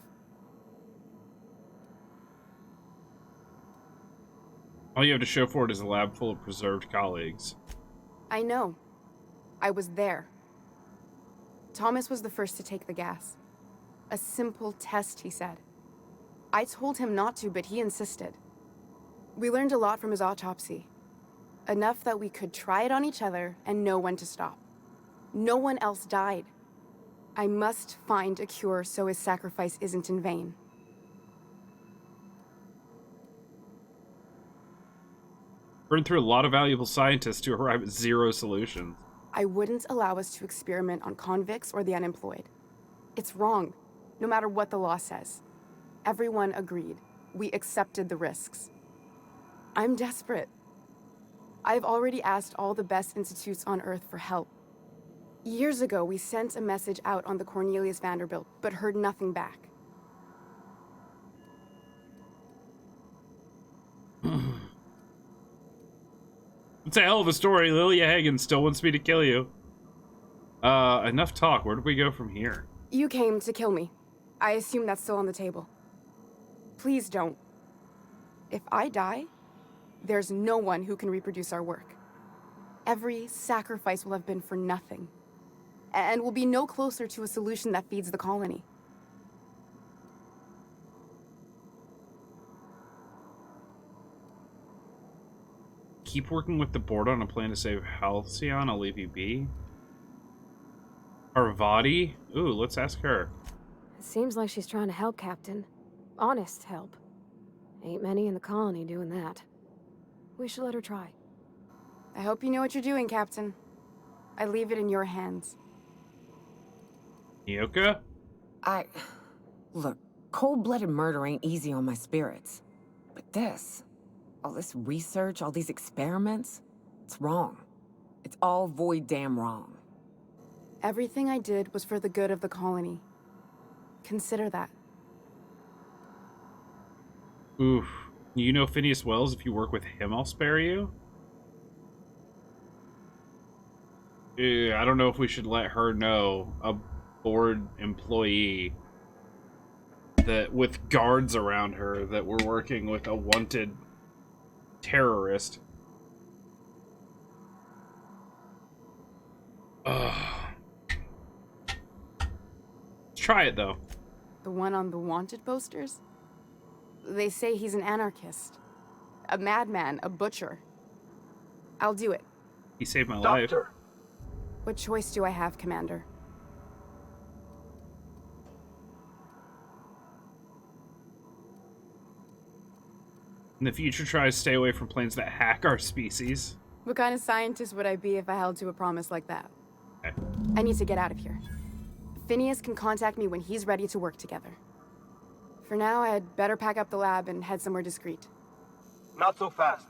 All you have to show for it is a lab full of preserved colleagues. I know. I was there. Thomas was the first to take the gas. A simple test, he said. I told him not to, but he insisted. We learned a lot from his autopsy. Enough that we could try it on each other and know when to stop. No one else died. I must find a cure so his sacrifice isn't in vain. Burned through a lot of valuable scientists to arrive at 0 solutions. I wouldn't allow us to experiment on convicts or the unemployed. It's wrong, no matter what the law says. Everyone agreed. We accepted the risks. I'm desperate. I've already asked all the best institutes on Earth for help. Years ago, we sent a message out on the Cornelius Vanderbilt, but heard nothing back. It's a hell of a story. Lilia Hagen still wants me to kill you. Enough talk. Where do we go from here? You came to kill me. I assume that's still on the table. Please don't. If I die, there's no one who can reproduce our work. Every sacrifice will have been for nothing. And we'll be no closer to a solution that feeds the colony. Keep working with the board on a plan to save Halcyon. I'll leave you be. Arvadi? Ooh, let's ask her. It seems like she's trying to help, Captain. Honest help. Ain't many in the colony doing that. We should let her try. I hope you know what you're doing, Captain. I leave it in your hands. Nyoka? Look, cold-blooded murder ain't easy on my spirits. But this... all this research, all these experiments, it's wrong. It's all void damn wrong. Everything I did was for the good of the colony. Consider that. Oof. You know Phineas Wells? If you work with him, I'll spare you? I don't know if we should let her know, a board employee, that with guards around her, that we're working with a wanted terrorist. Ugh. Let's try it, though. The one on the wanted posters? They say he's an anarchist. A madman, a butcher. I'll do it. He saved my life. What choice do I have, Commander? In the future, try to stay away from planes that hack our species. What kind of scientist would I be if I held to a promise like that? Okay. I need to get out of here. Phineas can contact me when he's ready to work together. For now, I'd better pack up the lab and head somewhere discreet. Not so fast.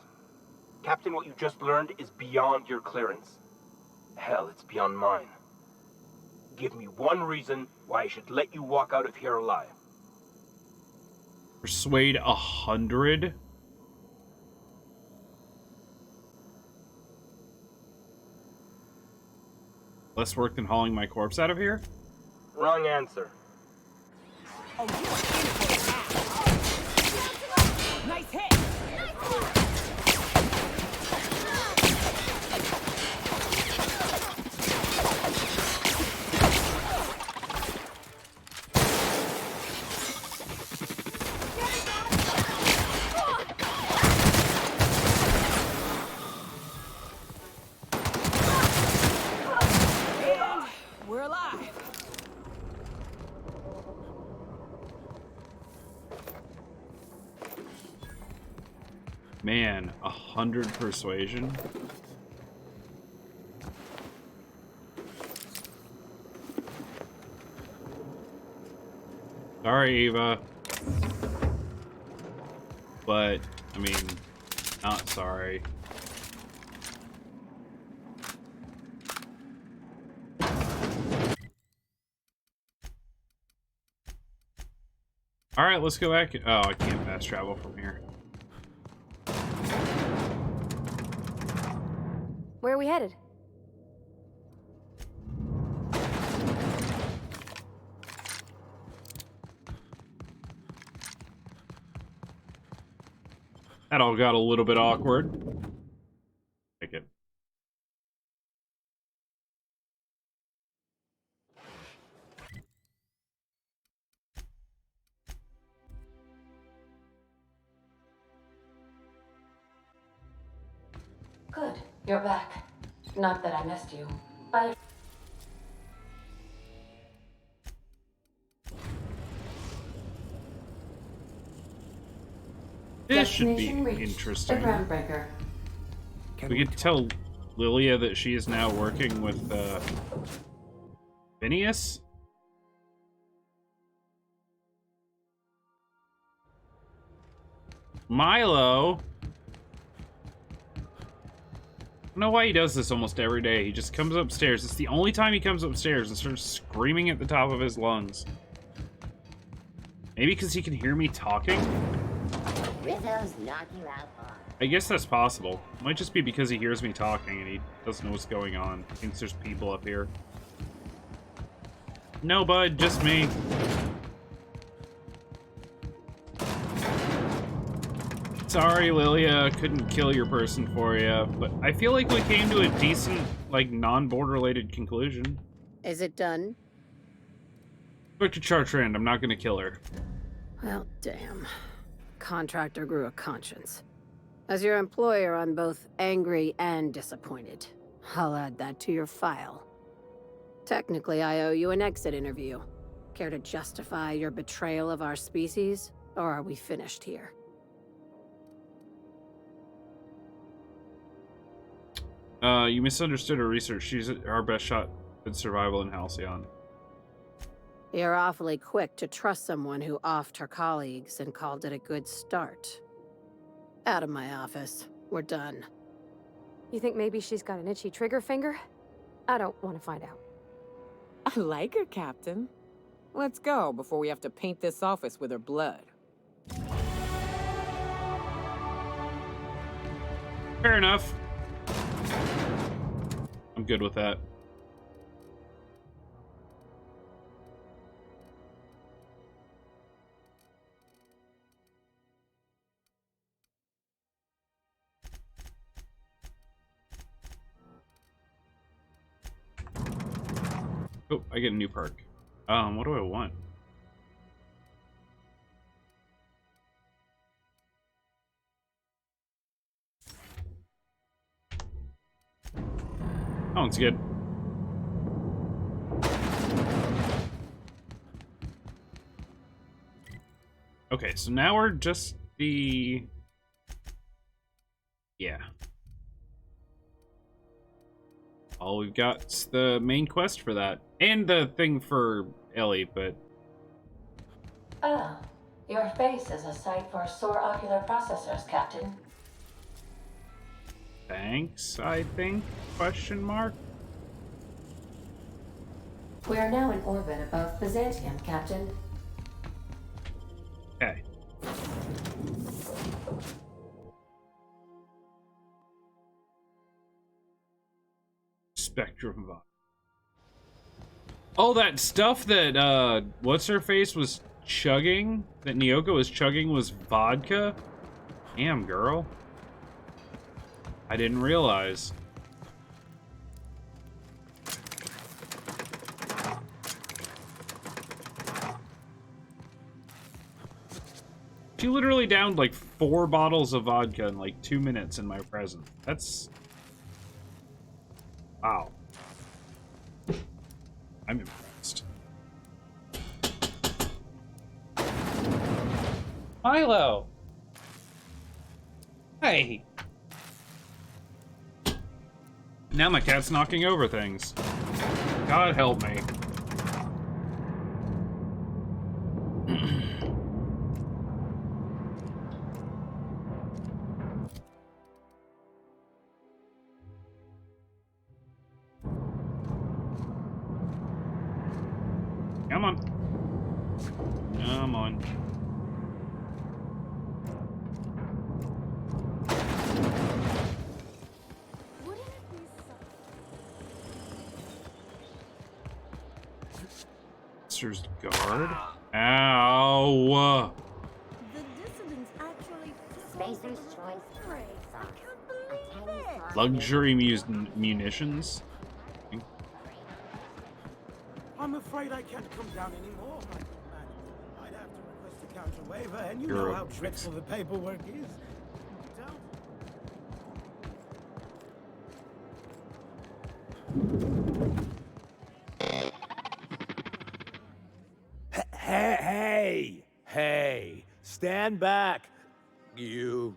Captain, what you just learned is beyond your clearance. Hell, it's beyond mine. Give me one reason why I should let you walk out of here alive. Persuade 100? Less work than hauling my corpse out of here? Wrong answer. Oh, you're in for that. Nice hit! We're alive. Man, 100 persuasion. Sorry, Eva. But, I mean, not sorry. Alright, let's go back. Oh, I can't fast travel from here. Where are we headed? That all got a little bit awkward. Take it. Good, you're back. Not that I missed you. I... This should be Destination reached. interesting. The groundbreaker. We could tell Lilia that she is now working with Phineas? Milo? I don't know why he does this almost every day. He just comes upstairs. It's the only time he comes upstairs and starts screaming at the top of his lungs. Maybe because he can hear me talking? Rizzo's knock you out hard. I guess that's possible. Might just be because he hears me talking and he doesn't know what's going on. Thinks there's people up here. No, bud, just me. Sorry, Lilia, couldn't kill your person for you, but I feel like we came to a decent, like, non-board-related conclusion. Is it done? Victor Chartrand, I'm not gonna kill her. Well, damn. Contractor grew a conscience. As your employer, I'm both angry and disappointed. I'll add that to your file. Technically, I owe you an exit interview. Care to justify your betrayal of our species, or are we finished here? You misunderstood her research. She's our best shot at survival in Halcyon. You're awfully quick to trust someone who offed her colleagues and called it a good start. Out of my office. We're done. You think maybe she's got an itchy trigger finger? I don't want to find out. I like her, Captain. Let's go before we have to paint this office with her blood. Fair enough. I'm good with that. Oh, I get a new perk. What do I want? Oh, it's good. Okay, so now we're just the... Yeah. All we've got's the main quest for that. And the thing for Ellie, but... Ah, your face is a sight for sore ocular processors, Captain. Thanks, I think? Question mark? We are now in orbit above Byzantium, Captain. Okay. Spectrum of... Oh, that stuff that, what's-her-face was chugging? That Nyoko was chugging was vodka? Damn, girl. I didn't realize. She literally downed like 4 bottles of vodka in like 2 minutes in my presence. That's... Wow. I'm impressed. Milo! Hey! Now my cat's knocking over things. God help me. Come on. Come on. minister's guard. Ow! The dissidents actually Spacer's choice. Luxury munitions. I'm afraid I can't come down anymore. I'd have to request a counter waiver, and you You're know how dreadful the paperwork is. Hey, stand back, you.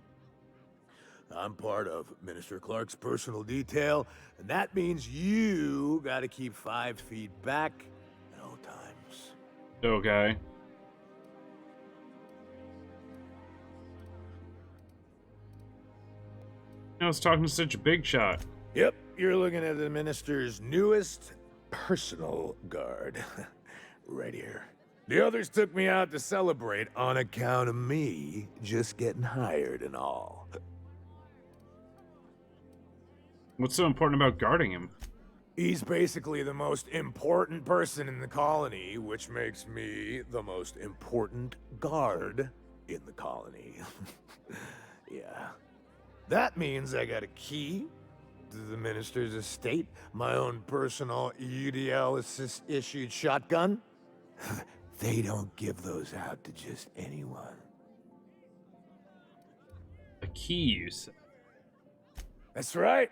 I'm part of Minister Clark's personal detail, and that means you gotta keep 5 feet back at all times. Okay. I was talking to such a big shot. Yep, you're looking at the minister's newest personal guard. Right here. The others took me out to celebrate on account of me just getting hired and all. What's so important about guarding him? He's basically the most important person in the colony, which makes me the most important guard in the colony. Yeah. That means I got a key to the minister's estate, my own personal UDL-issued shotgun. They don't give those out to just anyone. A key, you said? That's right.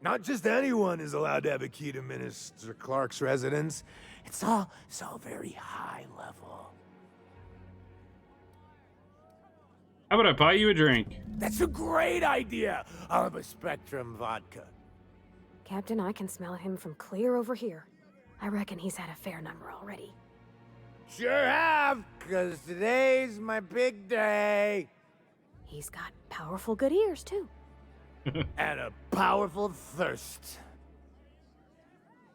Not just anyone is allowed to have a key to Minister Clark's residence. It's all so very high level. How about I buy you a drink? That's a great idea. I'll have a Spectrum vodka. Captain, I can smell him from clear over here. I reckon he's had a fair number already. Sure have, because today's my big day. He's got powerful good ears, too. And a powerful thirst.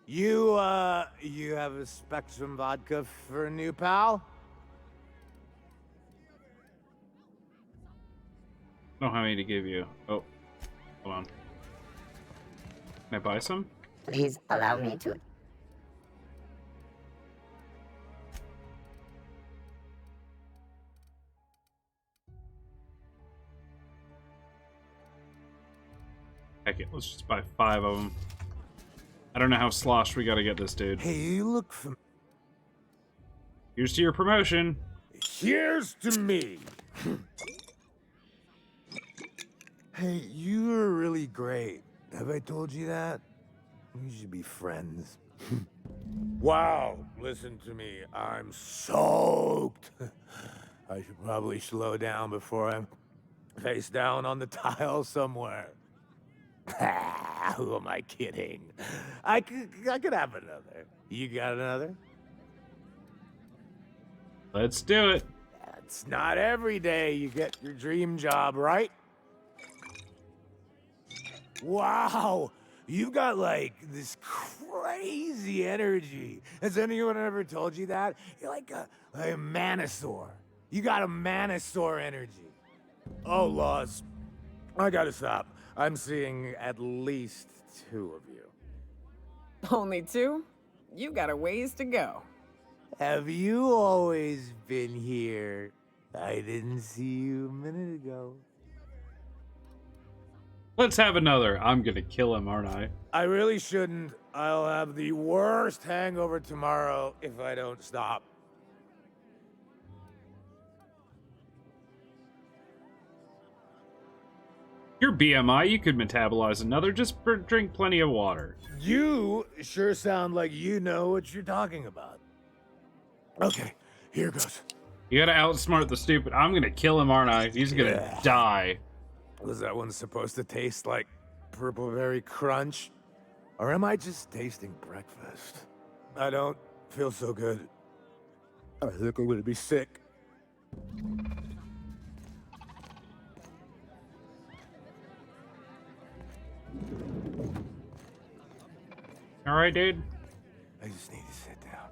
You have a Spectrum vodka for a new pal? I don't know how many to give you. Oh, hold on. Can I buy some? Please allow me to. Heck it, let's just buy 5 of them. I don't know how sloshed we gotta get this dude. Hey, you look from. Here's to your promotion. Here's to me. Hey, you're really great. Have I told you that? We should be friends. Wow, listen to me. I'm soaked. I should probably slow down before I'm face down on the tile somewhere. Who am I kidding? I could have another. You got another? Let's do it. It's not every day you get your dream job, right? Wow, you got like this crazy energy. Has anyone ever told you that? You're like a manosaur. You got a manosaur energy. Oh, Laws, I gotta stop. I'm seeing at least 2 of you. Only 2? You got a ways to go. Have you always been here? I didn't see you a minute ago. Let's have another. I'm gonna kill him, aren't I? I really shouldn't. I'll have the worst hangover tomorrow if I don't stop. Your BMI, you could metabolize another. Just drink plenty of water. You sure sound like you know what you're talking about. Okay, here goes. You gotta outsmart the stupid. I'm gonna kill him, aren't I? He's gonna die. Was that one supposed to taste like Purple Berry Crunch? Or am I just tasting breakfast? I don't feel so good. I think I'm gonna be sick. All right, dude. I just need to sit down.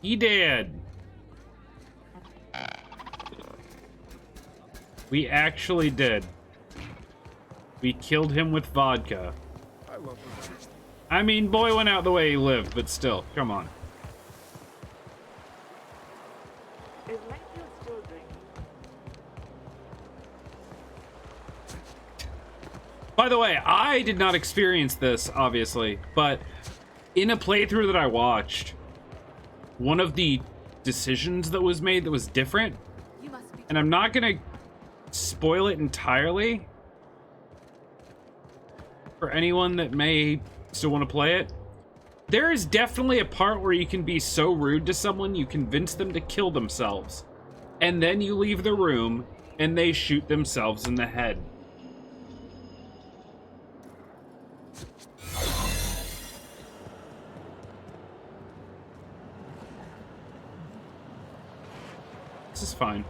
He did. We actually did. We killed him with vodka. I love him. I mean, boy went out the way he lived, but still, come on. Is Matthew still drinking? By the way, I did not experience this, obviously, but in a playthrough that I watched, one of the decisions that was made that was different, and I'm not gonna spoil it entirely for anyone that may still want to play it. There is definitely a part where you can be so rude to someone you convince them to kill themselves, and then you leave the room and they shoot themselves in the head. This is fine.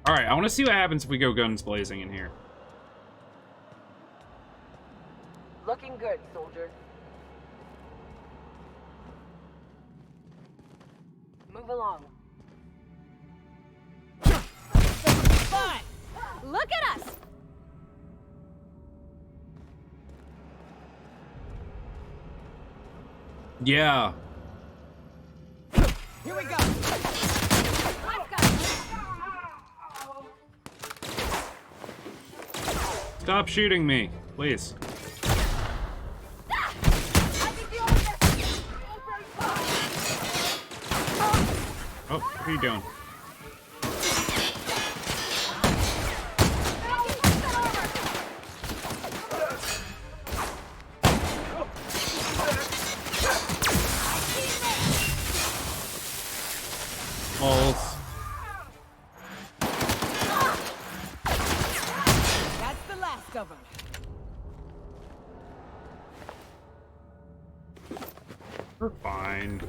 Alright, I want to see what happens if we go guns blazing in here. Looking good, soldier. Move along. Fun! Look at us! Yeah. Here we go! Stop shooting me, please. Oh, what are you doing? Balls. That's the last of them. We're fine.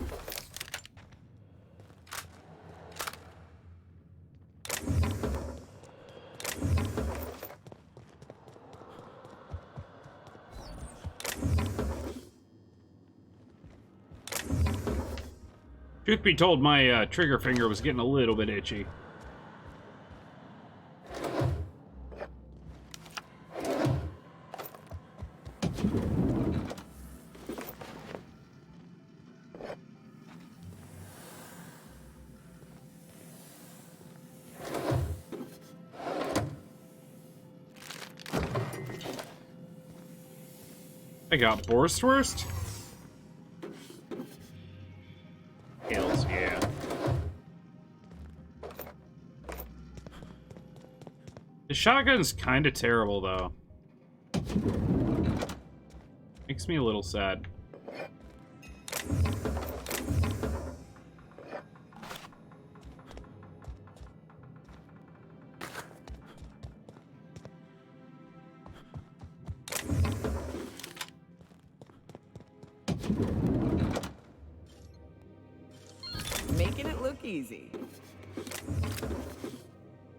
Truth be told, my trigger finger was getting a little bit itchy. I got Borstwurst. Hells yeah. The shotgun's kind of terrible, though. Makes me a little sad. Making it look easy.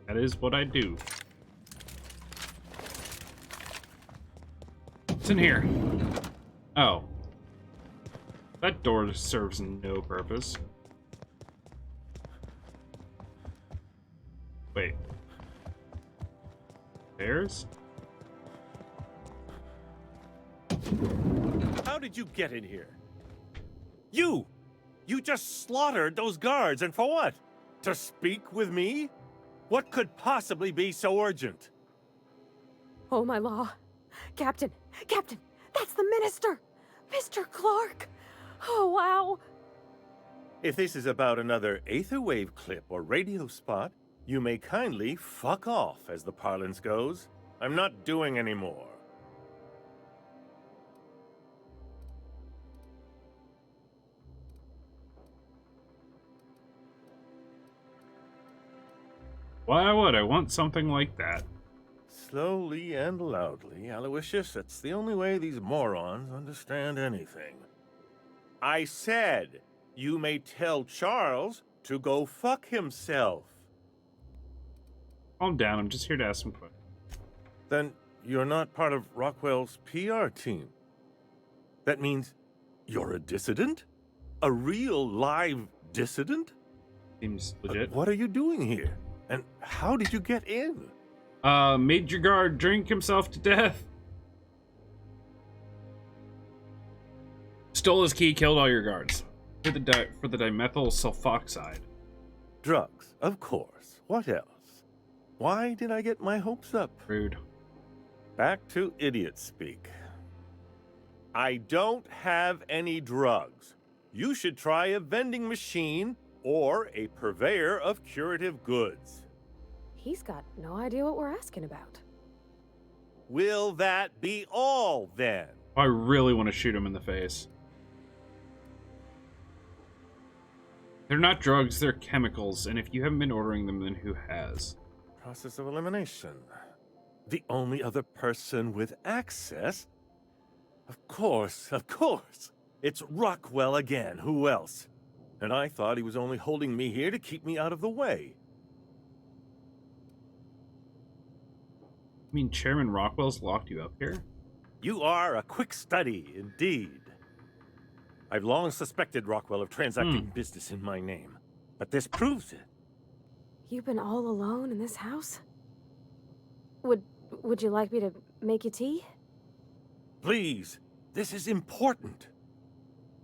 That is what I do. What's in here? Oh. That door serves no purpose. Wait. Stairs? How did you get in here? You! You just slaughtered those guards, and for what? To speak with me? What could possibly be so urgent? Oh, my law. Captain! Captain! That's the minister! Mr. Clark! Oh, wow! If this is about another Aetherwave clip or radio spot, you may kindly fuck off, as the parlance goes. I'm not doing any more. Why would I want something like that? Slowly and loudly, Aloysius, that's the only way these morons understand anything. I said, you may tell Charles to go fuck himself. Calm down. I'm just here to ask some questions. Then you're not part of Rockwell's PR team. That means you're a dissident? A real live dissident? Seems legit. What are you doing here? And how did you get in? Made your guard drink himself to death. Stole his key, killed all your guards. For the dimethyl sulfoxide. Drugs, of course. What else? Why did I get my hopes up? Rude. Back to idiot speak. I don't have any drugs. You should try a vending machine or a purveyor of curative goods. He's got no idea what we're asking about. Will that be all, then? I really want to shoot him in the face. They're not drugs, they're chemicals, and if you haven't been ordering them, then who has? Process of elimination. The only other person with access? Of course. It's Rockwell again. Who else? And I thought he was only holding me here to keep me out of the way. I mean, Chairman Rockwell's locked you up here? You are a quick study, indeed. I've long suspected Rockwell of transacting business in my name, but this proves it. You've been all alone in this house? Would you like me to make you tea? Please, this is important.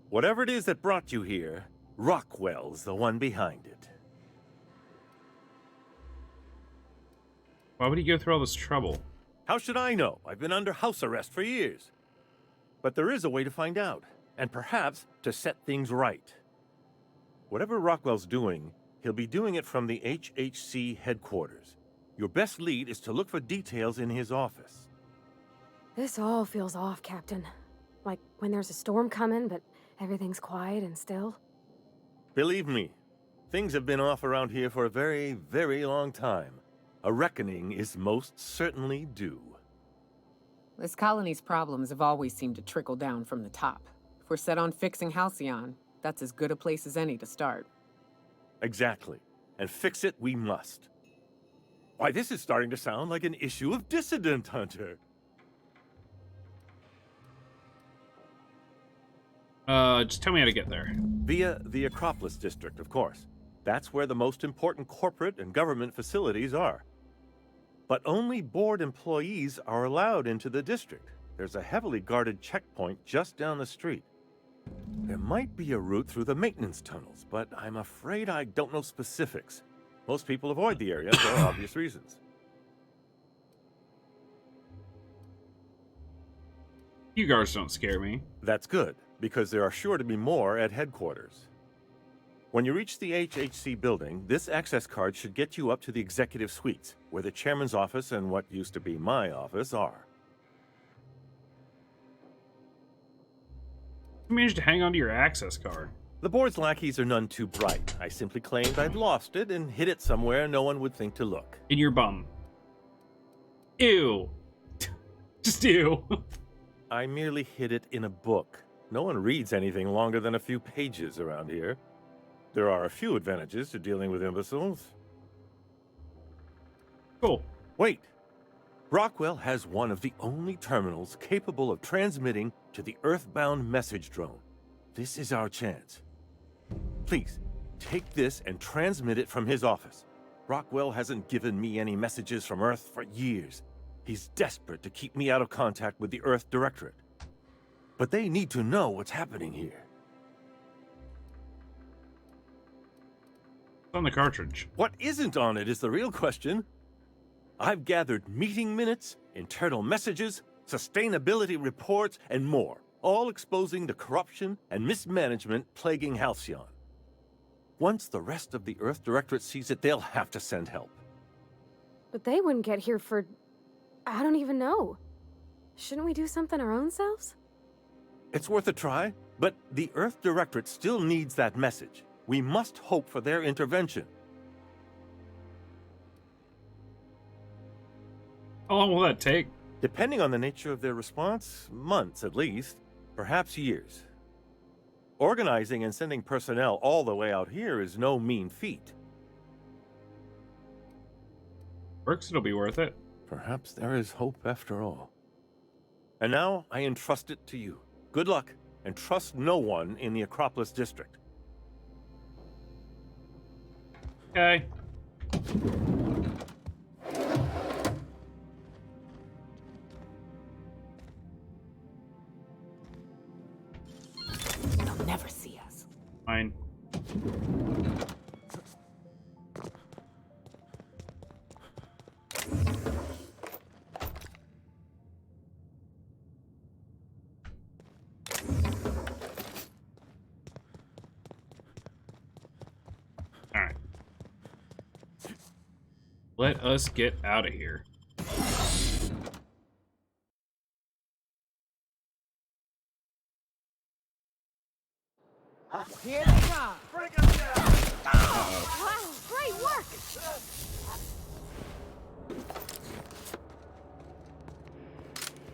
Whatever it is that brought you here, Rockwell's the one behind it. Why would he go through all this trouble? How should I know? I've been under house arrest for years. But there is a way to find out, and perhaps to set things right. Whatever Rockwell's doing, he'll be doing it from the HHC headquarters. Your best lead is to look for details in his office. This all feels off, Captain. Like when there's a storm coming, but everything's quiet and still. Believe me, things have been off around here for a very, very long time. A reckoning is most certainly due. This colony's problems have always seemed to trickle down from the top. If we're set on fixing Halcyon, that's as good a place as any to start. Exactly. And fix it we must. Why, this is starting to sound like an issue of Dissident Hunter. Just tell me how to get there. Via the Acropolis District, of course. That's where the most important corporate and government facilities are. But only board employees are allowed into the district. There's a heavily guarded checkpoint just down the street. There might be a route through the maintenance tunnels, but I'm afraid I don't know specifics. Most people avoid the area for obvious reasons. You guards don't scare me. That's good, because there are sure to be more at headquarters. When you reach the HHC building, this access card should get you up to the executive suites, where the chairman's office and what used to be my office are. You managed to hang on to your access card. The board's lackeys are none too bright. I simply claimed I'd lost it and hid it somewhere no one would think to look. In your bum. Ew. Just ew. I merely hid it in a book. No one reads anything longer than a few pages around here. There are a few advantages to dealing with imbeciles. Cool. Wait. Rockwell has one of the only terminals capable of transmitting to the Earthbound message drone. This is our chance. Please, take this and transmit it from his office. Rockwell hasn't given me any messages from Earth for years. He's desperate to keep me out of contact with the Earth Directorate. But they need to know what's happening here. On the cartridge. What isn't on it is the real question. I've gathered meeting minutes, internal messages, sustainability reports, and more, all exposing the corruption and mismanagement plaguing Halcyon. Once the rest of the Earth Directorate sees it, they'll have to send help. But they wouldn't get here for... I don't even know. Shouldn't we do something our own selves? It's worth a try, but the Earth Directorate still needs that message. We must hope for their intervention. How long will that take? Depending on the nature of their response, months at least, perhaps years. Organizing and sending personnel all the way out here is no mean feat. Works, it'll be worth it. Perhaps there is hope after all. And now I entrust it to you. Good luck, and trust no one in the Acropolis district. Okay. They'll never see us. Fine. Alright. Let us get out of here. Here they come. Uh-oh. Wow, great work!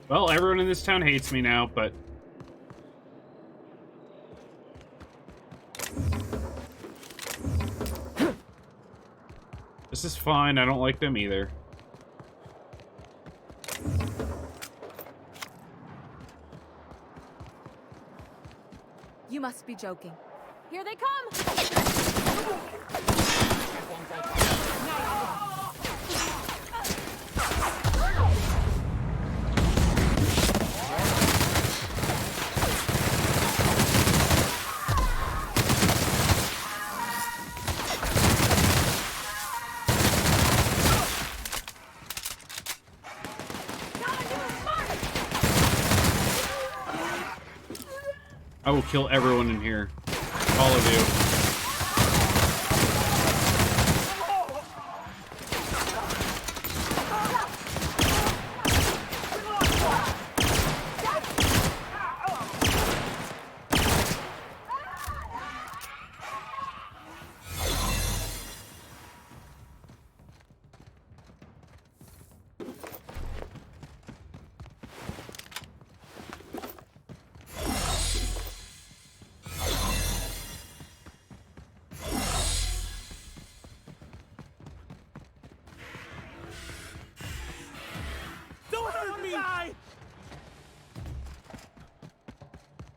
Well, everyone in this town hates me now, but... This is fine, I don't like them either. You must be joking. Here they come! I will kill everyone in here. All of you.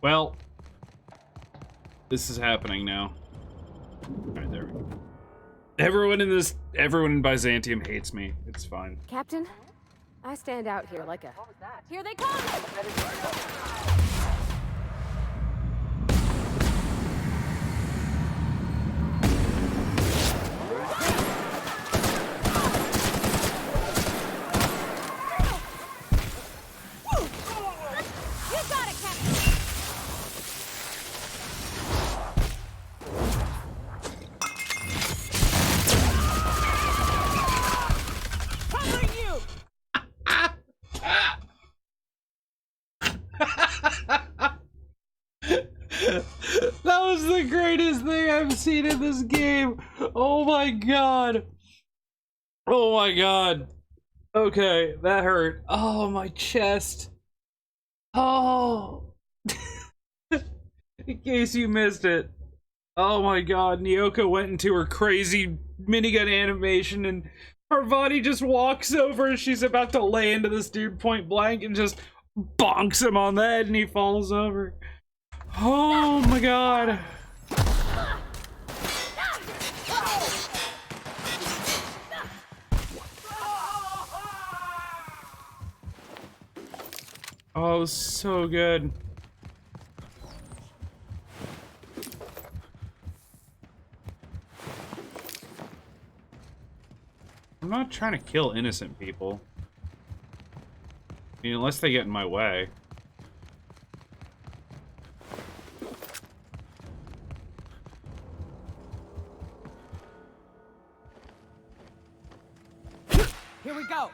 Well, this is happening now. Alright, there we go. Everyone in Byzantium hates me. It's fine. Captain, I stand out here like a... Here they come! That was the greatest thing I've seen in this game. Oh my god. Oh my god. Okay, that hurt. Oh, my chest. Oh. In case you missed it. Oh my god, Nyoko went into her crazy minigun animation and Parvati just walks over and she's about to lay into this dude point blank and just bonks him on the head and he falls over. Oh my god. Oh, it was so good. I'm not trying to kill innocent people. I mean, unless they get in my way. Here we go.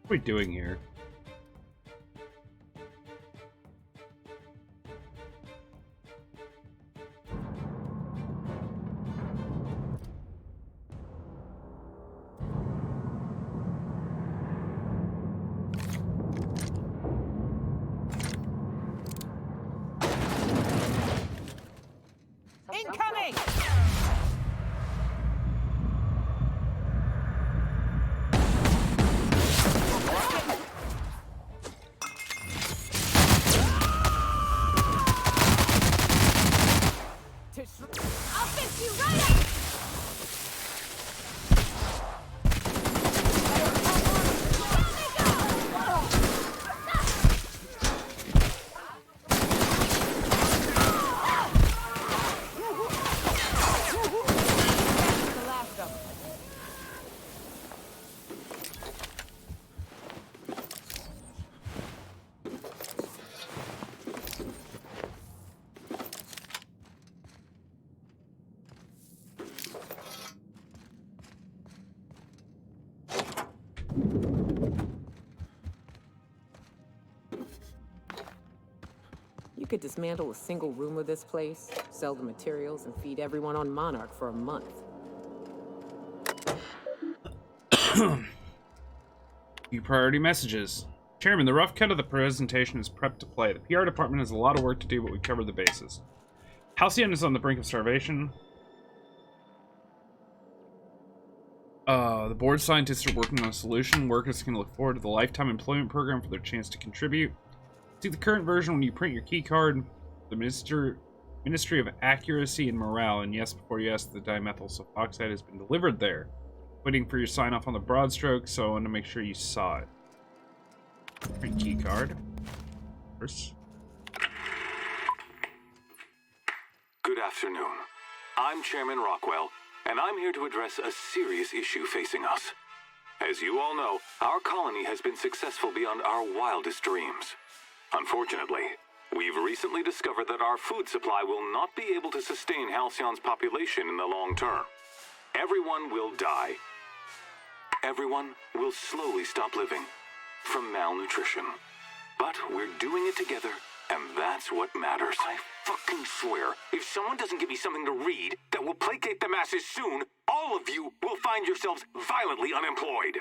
What are we doing here? You could dismantle a single room of this place, sell the materials, and feed everyone on Monarch for a month. Few priority messages. Chairman, the rough cut of the presentation is prepped to play. The PR department has a lot of work to do, but we covered the bases. Halcyon is on the brink of starvation. The board scientists are working on a solution. Workers can look forward to the lifetime employment program for their chance to contribute. See the current version when you print your key card. The Ministry of Accuracy and Morale, and yes, before you ask, the dimethyl sulfoxide has been delivered there. Waiting for your sign off on the broad stroke, so I want to make sure you saw it. Print key card. First. Good afternoon. I'm Chairman Rockwell, and I'm here to address a serious issue facing us. As you all know, our colony has been successful beyond our wildest dreams. Unfortunately, we've recently discovered that our food supply will not be able to sustain Halcyon's population in the long term. Everyone will die. Everyone will slowly stop living from malnutrition. But we're doing it together, and that's what matters. I fucking swear, if someone doesn't give me something to read that will placate the masses soon, all of you will find yourselves violently unemployed.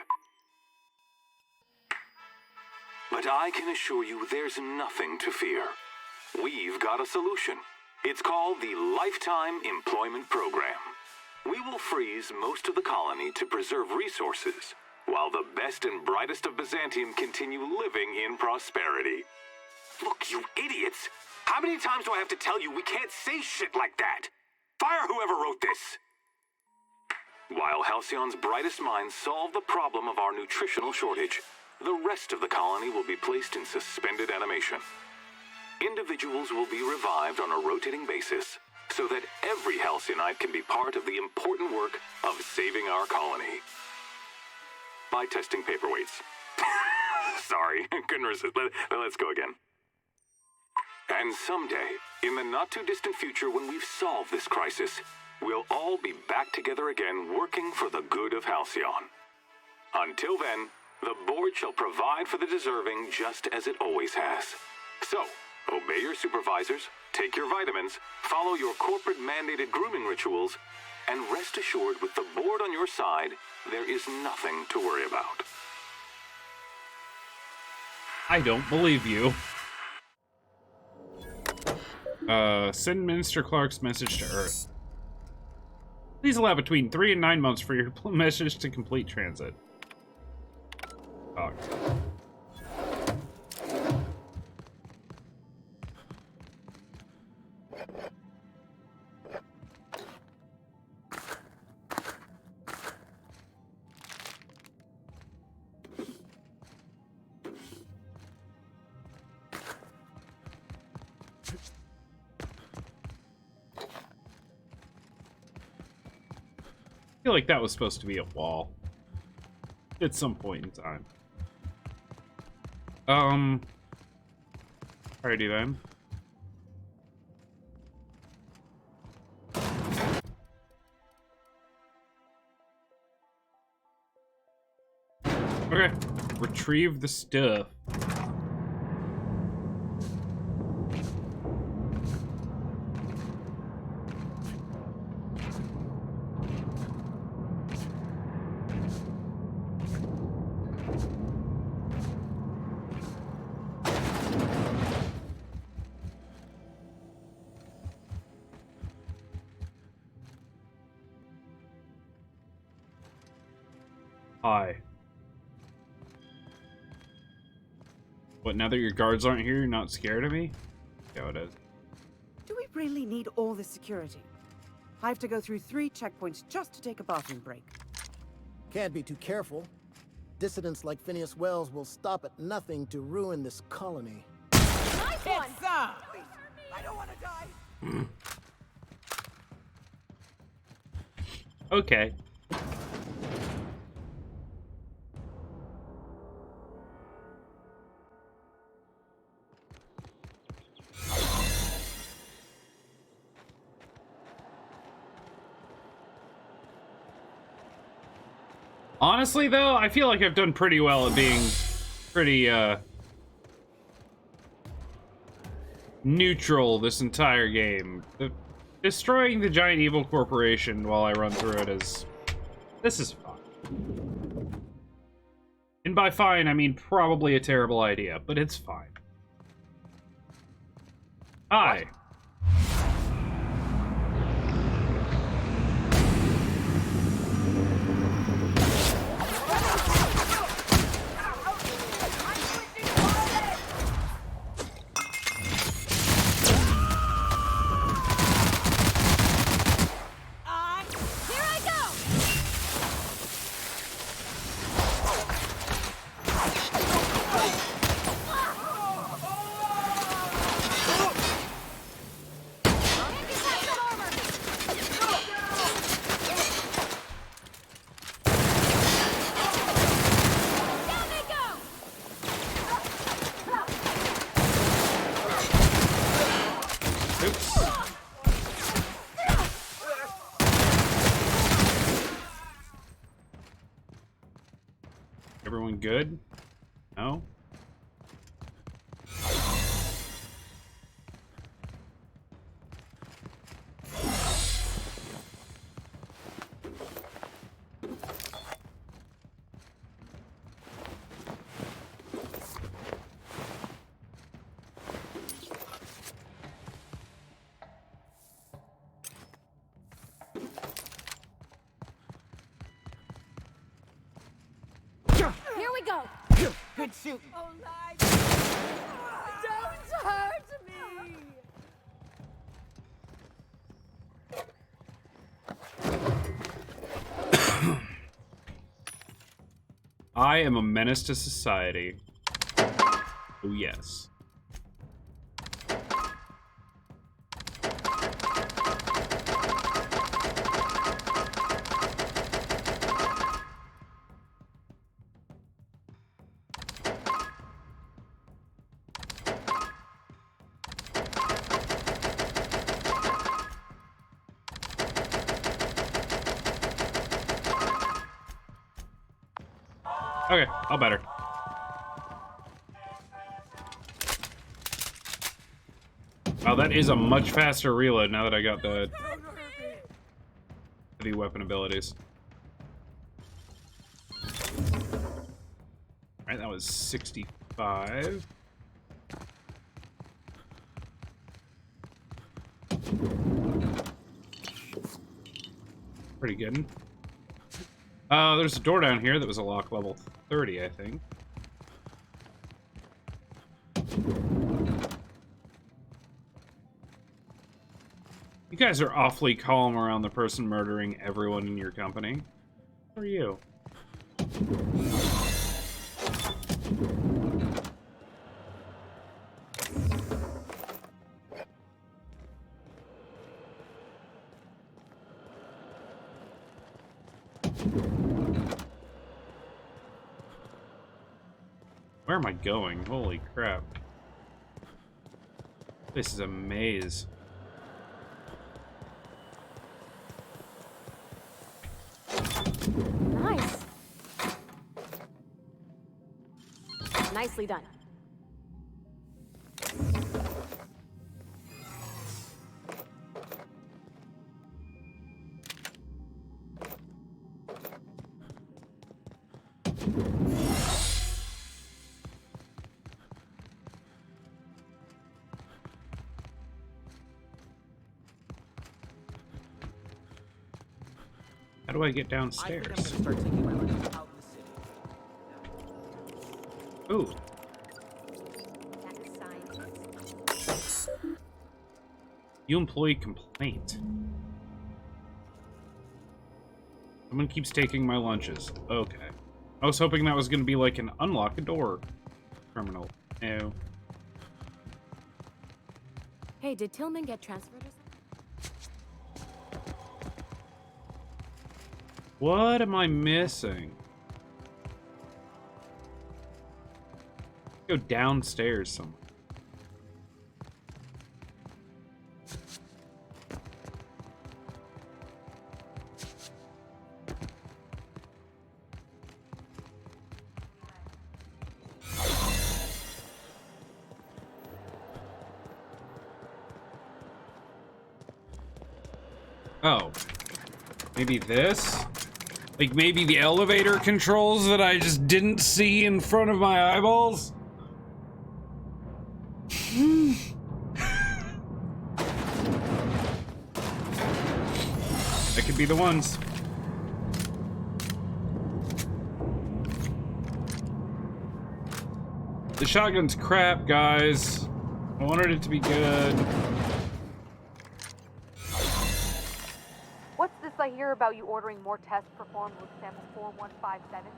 But I can assure you there's nothing to fear. We've got a solution. It's called the Lifetime Employment Program. We will freeze most of the colony to preserve resources, while the best and brightest of Byzantium continue living in prosperity. Look, you idiots! How many times do I have to tell you we can't say shit like that? Fire whoever wrote this! While Halcyon's brightest minds solve the problem of our nutritional shortage, the rest of the colony will be placed in suspended animation. Individuals will be revived on a rotating basis, so that every Halcyonite can be part of the important work of saving our colony. By testing paperweights. Sorry, couldn't resist. Let's go again. And someday, in the not-too-distant future when we've solved this crisis, we'll all be back together again working for the good of Halcyon. Until then, the board shall provide for the deserving just as it always has. So, obey your supervisors, take your vitamins, follow your corporate-mandated grooming rituals, and rest assured with the board on your side, there is nothing to worry about. I don't believe you. Send Minister Clark's message to Earth. Please allow between 3 and 9 months for your message to complete transit. Talk. I feel like that was supposed to be a wall at some point in time. Alrighty then. Okay, retrieve the stuff. Hi. What, now that your guards aren't here, you're not scared of me? Yeah, it is. Do we really need all this security? I have to go through 3 checkpoints just to take a bathroom break. Can't be too careful. Dissidents like Phineas Wells will stop at nothing to ruin this colony. Nice one! I don't want to die! Okay. Honestly, though, I feel like I've done pretty well at being pretty, neutral this entire game. Destroying the giant evil corporation while I run through it is... This is fun. And by fine, I mean probably a terrible idea, but it's fine. Hi. Everyone good? No? Here we go. Good shooting. Oh, life. Don't hurt me. I am a menace to society. Oh, yes. Okay, all better. Wow, that is a much faster reload now that I got the heavy weapon abilities. Alright, that was 65. Pretty good. There's a door down here that was a lock level 30, I think. You guys are awfully calm around the person murdering everyone in your company. Who are you? Where am I going? Holy crap. This is a maze. Nice. Nicely done. How do I get downstairs? I think I'm gonna start taking my lunches out in the city. Ooh. You employee complaint. Someone keeps taking my lunches. Okay. I was hoping that was going to be like an unlock a door terminal. No. Hey, did Tillman get transferred or something? What am I missing? Go downstairs somewhere. Oh. Maybe this? Like maybe the elevator controls that I just didn't see in front of my eyeballs? That could be the ones. The shotgun's crap, guys. I wanted it to be good. What's this I hear about you ordering more tests performed with sample 4157?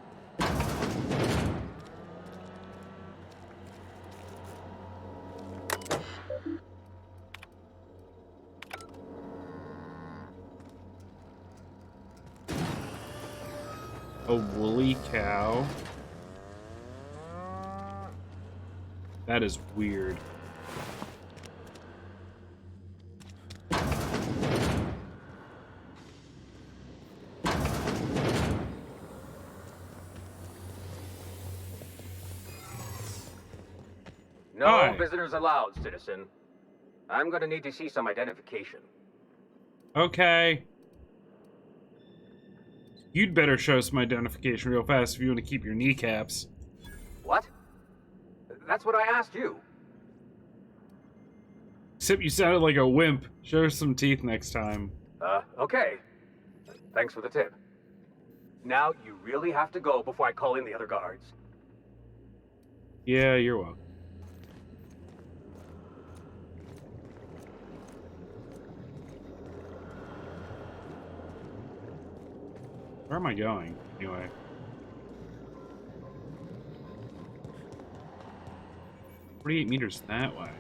A woolly cow. That is weird. No Hi. visitors allowed, citizen. I'm gonna need to see some identification. Okay. You'd better show some identification real fast if you want to keep your kneecaps. What? That's what I asked you. Except you sounded like a wimp. Show us some teeth next time. Okay. Thanks for the tip. Now you really have to go before I call in the other guards. Yeah, you're welcome. Where am I going, anyway? 48 meters that way.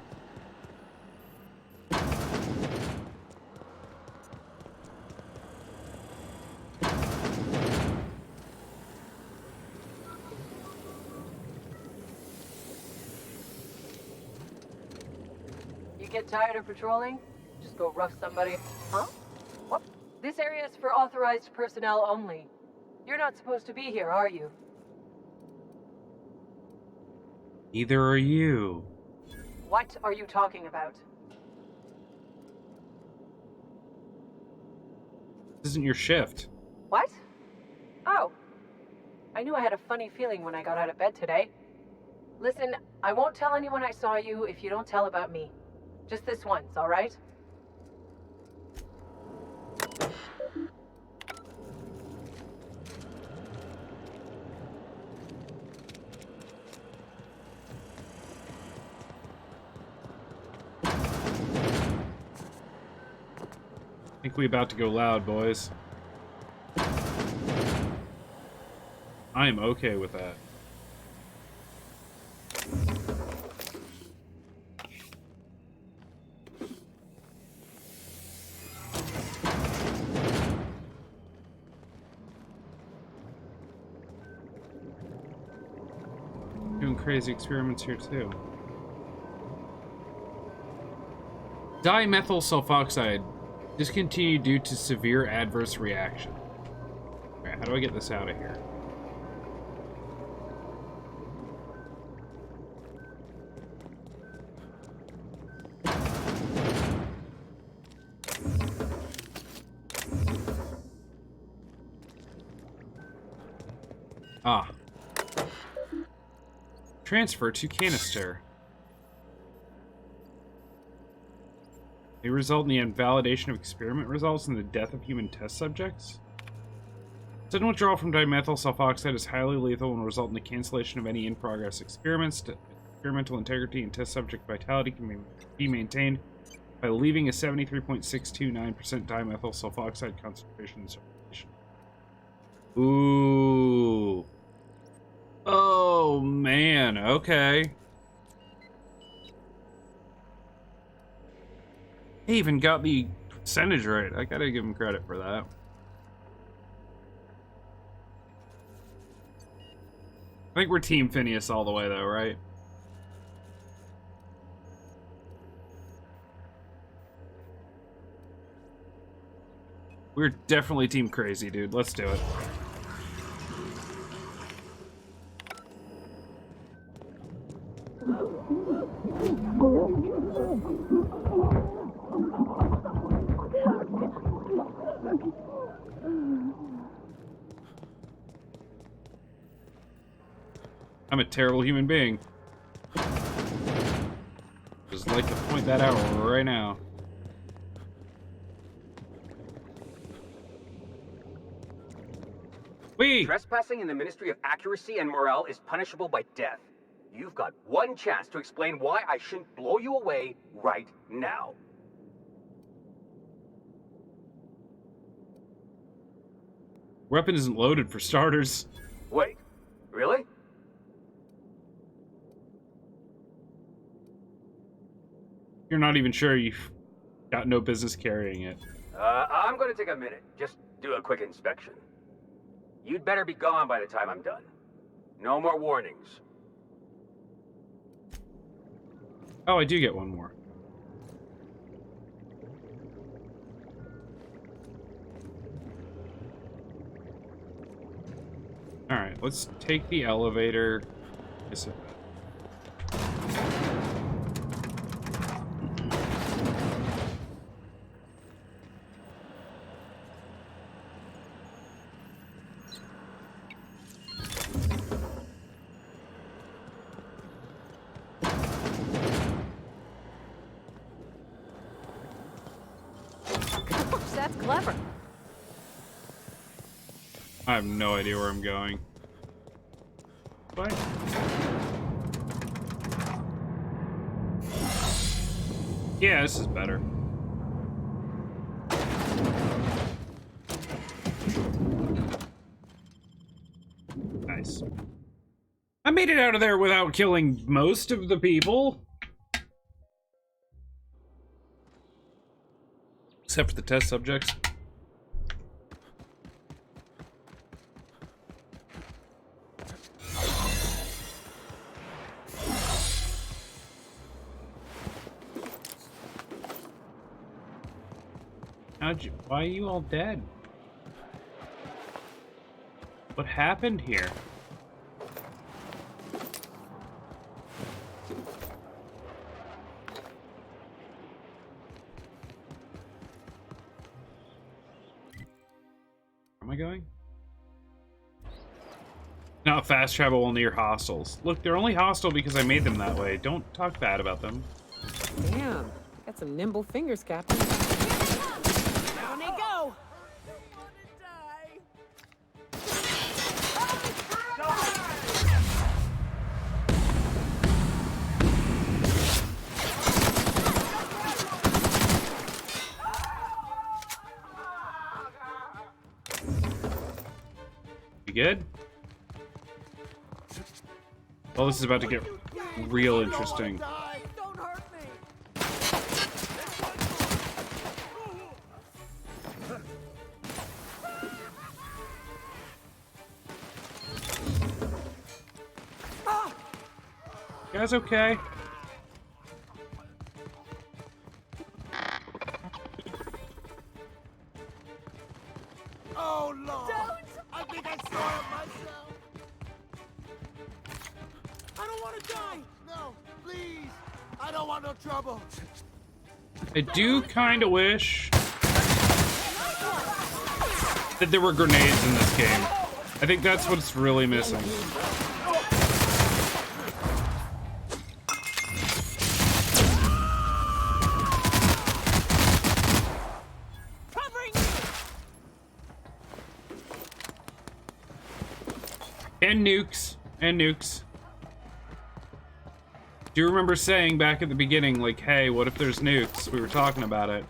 You get tired of patrolling? Just go rough somebody. Huh? What? This area is for authorized personnel only. You're not supposed to be here, are you? Neither are you. What are you talking about? This isn't your shift. What? Oh. I knew I had a funny feeling when I got out of bed today. Listen, I won't tell anyone I saw you if you don't tell about me. Just this once, all right? I think we about to go loud, boys. I am okay with that. Doing crazy experiments here too. Dimethyl sulfoxide. Discontinued due to severe adverse reaction. Alright, how do I get this out of here? Ah. Transfer to canister. They result in the invalidation of experiment results and the death of human test subjects. Sudden withdrawal from dimethyl sulfoxide is highly lethal and will result in the cancellation of any in-progress experiments. Experimental integrity and test subject vitality can be maintained by leaving a 73.629% dimethyl sulfoxide concentration in circulation. Ooh. Oh, man. Okay. He even got the percentage right. I gotta give him credit for that. I think we're Team Phineas all the way, though, right? We're definitely Team Crazy, dude. Let's do it. I'm a terrible human being. Just like to point that out right now. Wait! Trespassing in the Ministry of Accuracy and Morale is punishable by death. You've got one chance to explain why I shouldn't blow you away right now. Weapon isn't loaded for starters. Wait, really? You're not even sure you've got no business carrying it. I'm gonna take a minute. Just do a quick inspection. You'd better be gone by the time I'm done. No more warnings. Oh, I do get one more. Alright, let's take the elevator. That's clever. I have no idea where I'm going. What? Yeah, this is better. Nice. I made it out of there without killing most of the people. Except for the test subjects. Why are you all dead? What happened here? Where am I going? Not fast travel while near hostiles. Look, they're only hostile because I made them that way. Don't talk bad about them. Damn, got some nimble fingers, Captain. Down they go! You good? Well, this is about to get real interesting. You guys okay? Oh, Lord! Don't! I think I saw it myself! I don't want to die! No, please! I don't want no trouble! I do kind of wish that there were grenades in this game. I think that's what's really missing. And nukes. And nukes. Do you remember saying back at the beginning, like, hey, what if there's nukes? We were talking about it.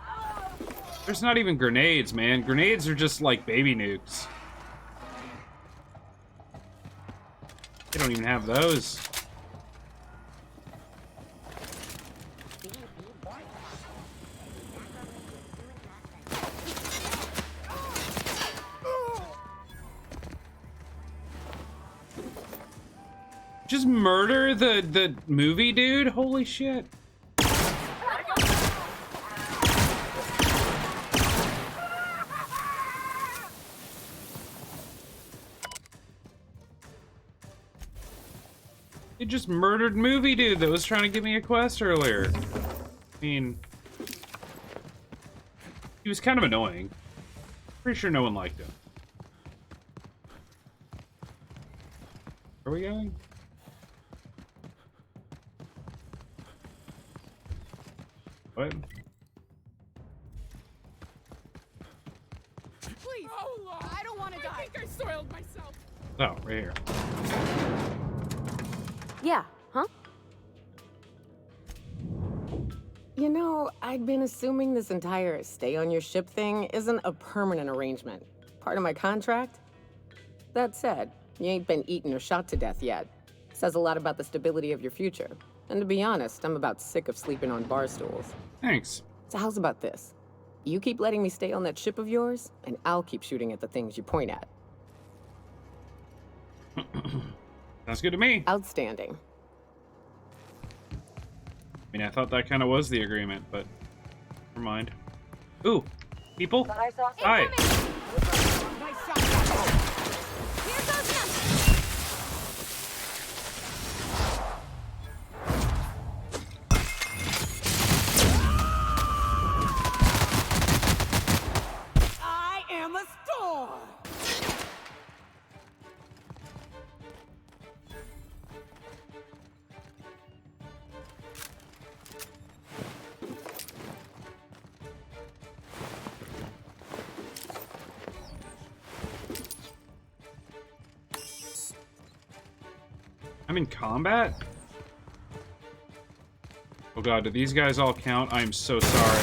There's not even grenades, man. Grenades are just like baby nukes. They don't even have those. Just murder the movie dude? Holy shit. He just murdered movie dude that was trying to give me a quest earlier. I mean, he was kind of annoying. Pretty sure no one liked him. Where are we going? What? Please! Oh, I don't want to die! I think I soiled myself! Oh, right here. Yeah, huh? You know, I'd been assuming this entire stay on your ship thing isn't a permanent arrangement. Part of my contract? That said, you ain't been eaten or shot to death yet. Says a lot about the stability of your future. And to be honest, I'm about sick of sleeping on bar stools. Thanks. So how's about this? You keep letting me stay on that ship of yours, and I'll keep shooting at the things you point at. Sounds good to me. Outstanding. I mean, I thought that kind of was the agreement, but never mind. Ooh, people? Hi. I am a storm! I'm in combat? Oh god, do these guys all count? I'm so sorry.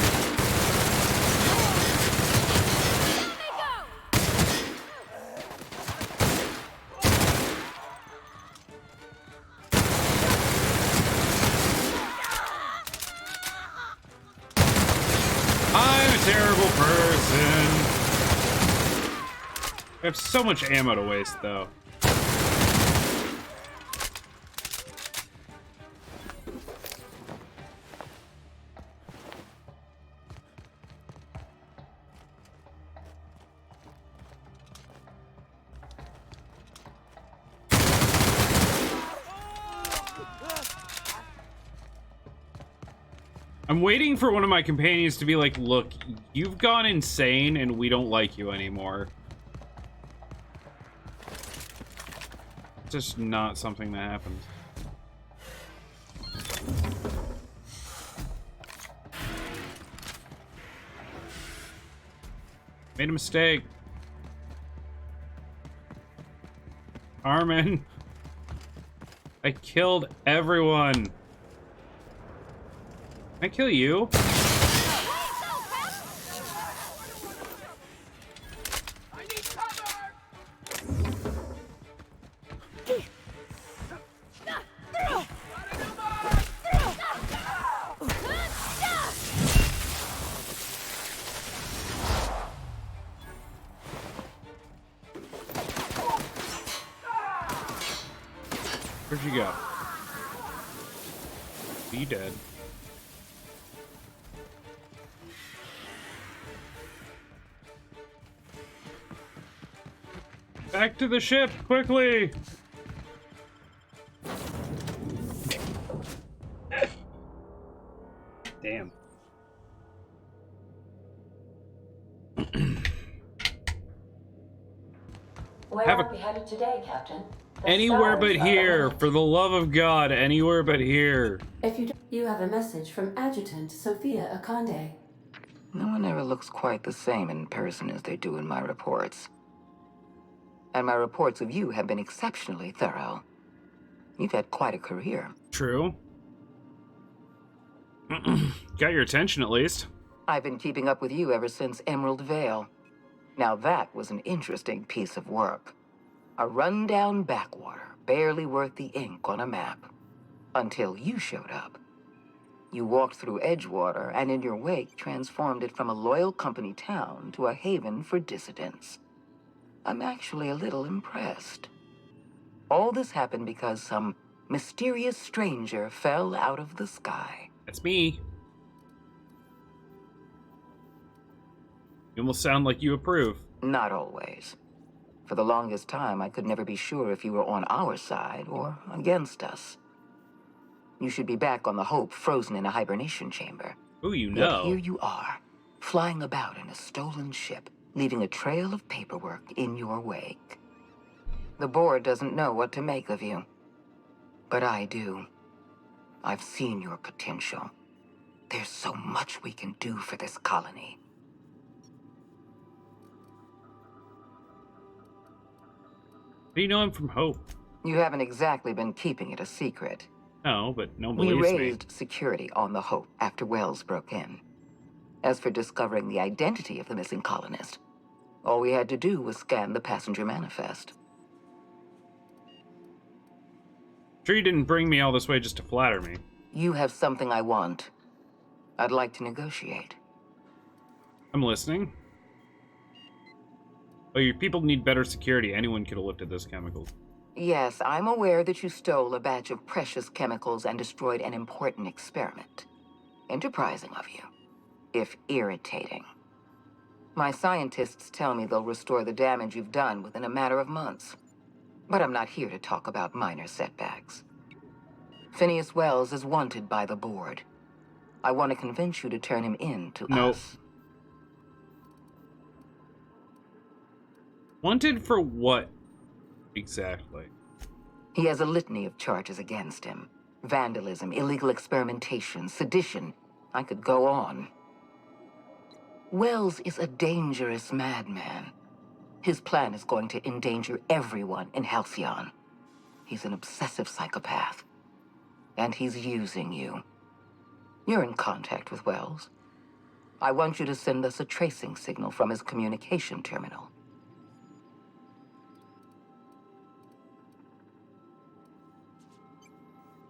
I'm a terrible person. I have so much ammo to waste, though. I'm waiting for one of my companions to be like, look, you've gone insane and we don't like you anymore. It's just not something that happens. Made a mistake. Armin. I killed everyone. Can I kill you? Where'd you go? You dead. Back to the ship, quickly! Damn. Where are we headed today, Captain? The Anywhere stars but are here, ahead. for the love of God, anywhere but here. If you have a message from Adjutant Sophia Akande. No one ever looks quite the same in person as they do in my reports. And my reports of you have been exceptionally thorough. You've had quite a career. True. Got your attention at least. I've been keeping up with you ever since Emerald Vale. Now that was an interesting piece of work. A rundown backwater, barely worth the ink on a map. Until you showed up. You walked through Edgewater and in your wake transformed it from a loyal company town to a haven for dissidents. I'm actually a little impressed. All this happened because some mysterious stranger fell out of the sky. That's me. You almost sound like you approve. Not always. For the longest time, I could never be sure if you were on our side or against us. You should be back on the Hope, frozen in a hibernation chamber. Ooh, you Yet know. here you are, flying about in a stolen ship, leaving a trail of paperwork in your wake. The board doesn't know what to make of you. But I do. I've seen your potential. There's so much we can do for this colony. Do you know him from Hope? You haven't exactly been keeping it a secret. No, but no one We believes me. raised security on the Hope after Wells broke in. As for discovering the identity of the missing colonist, all we had to do was scan the passenger manifest. Sure you didn't bring me all this way just to flatter me. You have something I want. I'd like to negotiate. I'm listening. Oh, your people need better security. Anyone could have lifted this chemical. Yes, I'm aware that you stole a batch of precious chemicals and destroyed an important experiment. Enterprising of you, if irritating. My scientists tell me they'll restore the damage you've done within a matter of months. But I'm not here to talk about minor setbacks. Phineas Wells is wanted by the board. I want to convince you to turn him in to us. Wanted for what exactly? He has a litany of charges against him. Vandalism, illegal experimentation, sedition. I could go on. Wells is a dangerous madman. His plan is going to endanger everyone in Halcyon. He's an obsessive psychopath. And he's using you. You're in contact with Wells. I want you to send us a tracing signal from his communication terminal.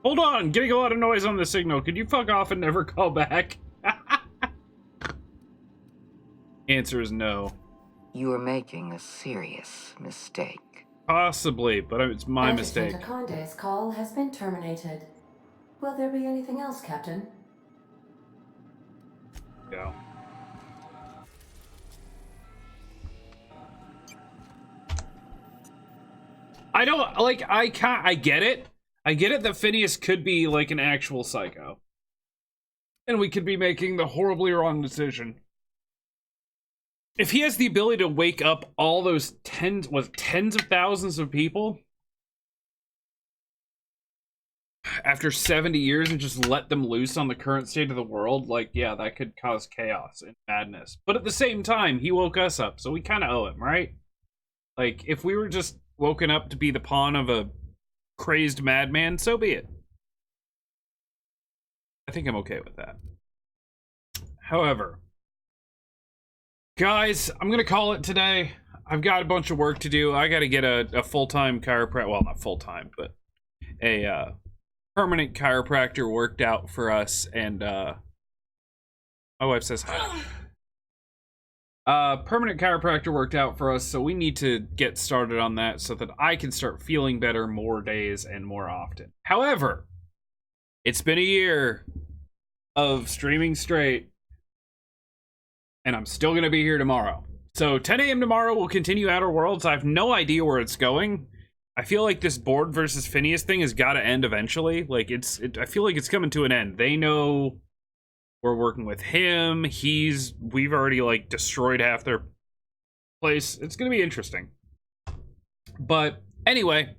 Hold on, getting a lot of noise on the signal. Could you fuck off and never call back? Answer is no. You are making a serious mistake. Possibly, but it's my mistake. Conde's call has been terminated. Will there be anything else, Captain? Go. I don't, like, I get it. I get it that Phineas could be, like, an actual psycho. And we could be making the horribly wrong decision. If he has the ability to wake up all those tens of thousands of people after 70 years and just let them loose on the current state of the world, like, yeah, that could cause chaos and madness. But at the same time, he woke us up, so we kind of owe him, right? Like, if we were just woken up to be the pawn of a crazed madman, so be it. I think I'm okay with that. However, guys, I'm gonna call it today. I've got a bunch of work to do. I gotta get a full-time chiropractor, well, not full-time, but a permanent chiropractor worked out for us, and my wife says hi. Permanent chiropractor worked out for us, so we need to get started on that so that I can start feeling better more days and more often. However, it's been a year of streaming straight, and I'm still gonna be here tomorrow. So 10 a.m. tomorrow we'll continue Outer Worlds. I have no idea where it's going. I feel like this Board versus Phineas thing has got to end eventually. Like, I feel like it's coming to an end. They know we're working with him. We've already, like, destroyed half their place. It's gonna be interesting. But anyway,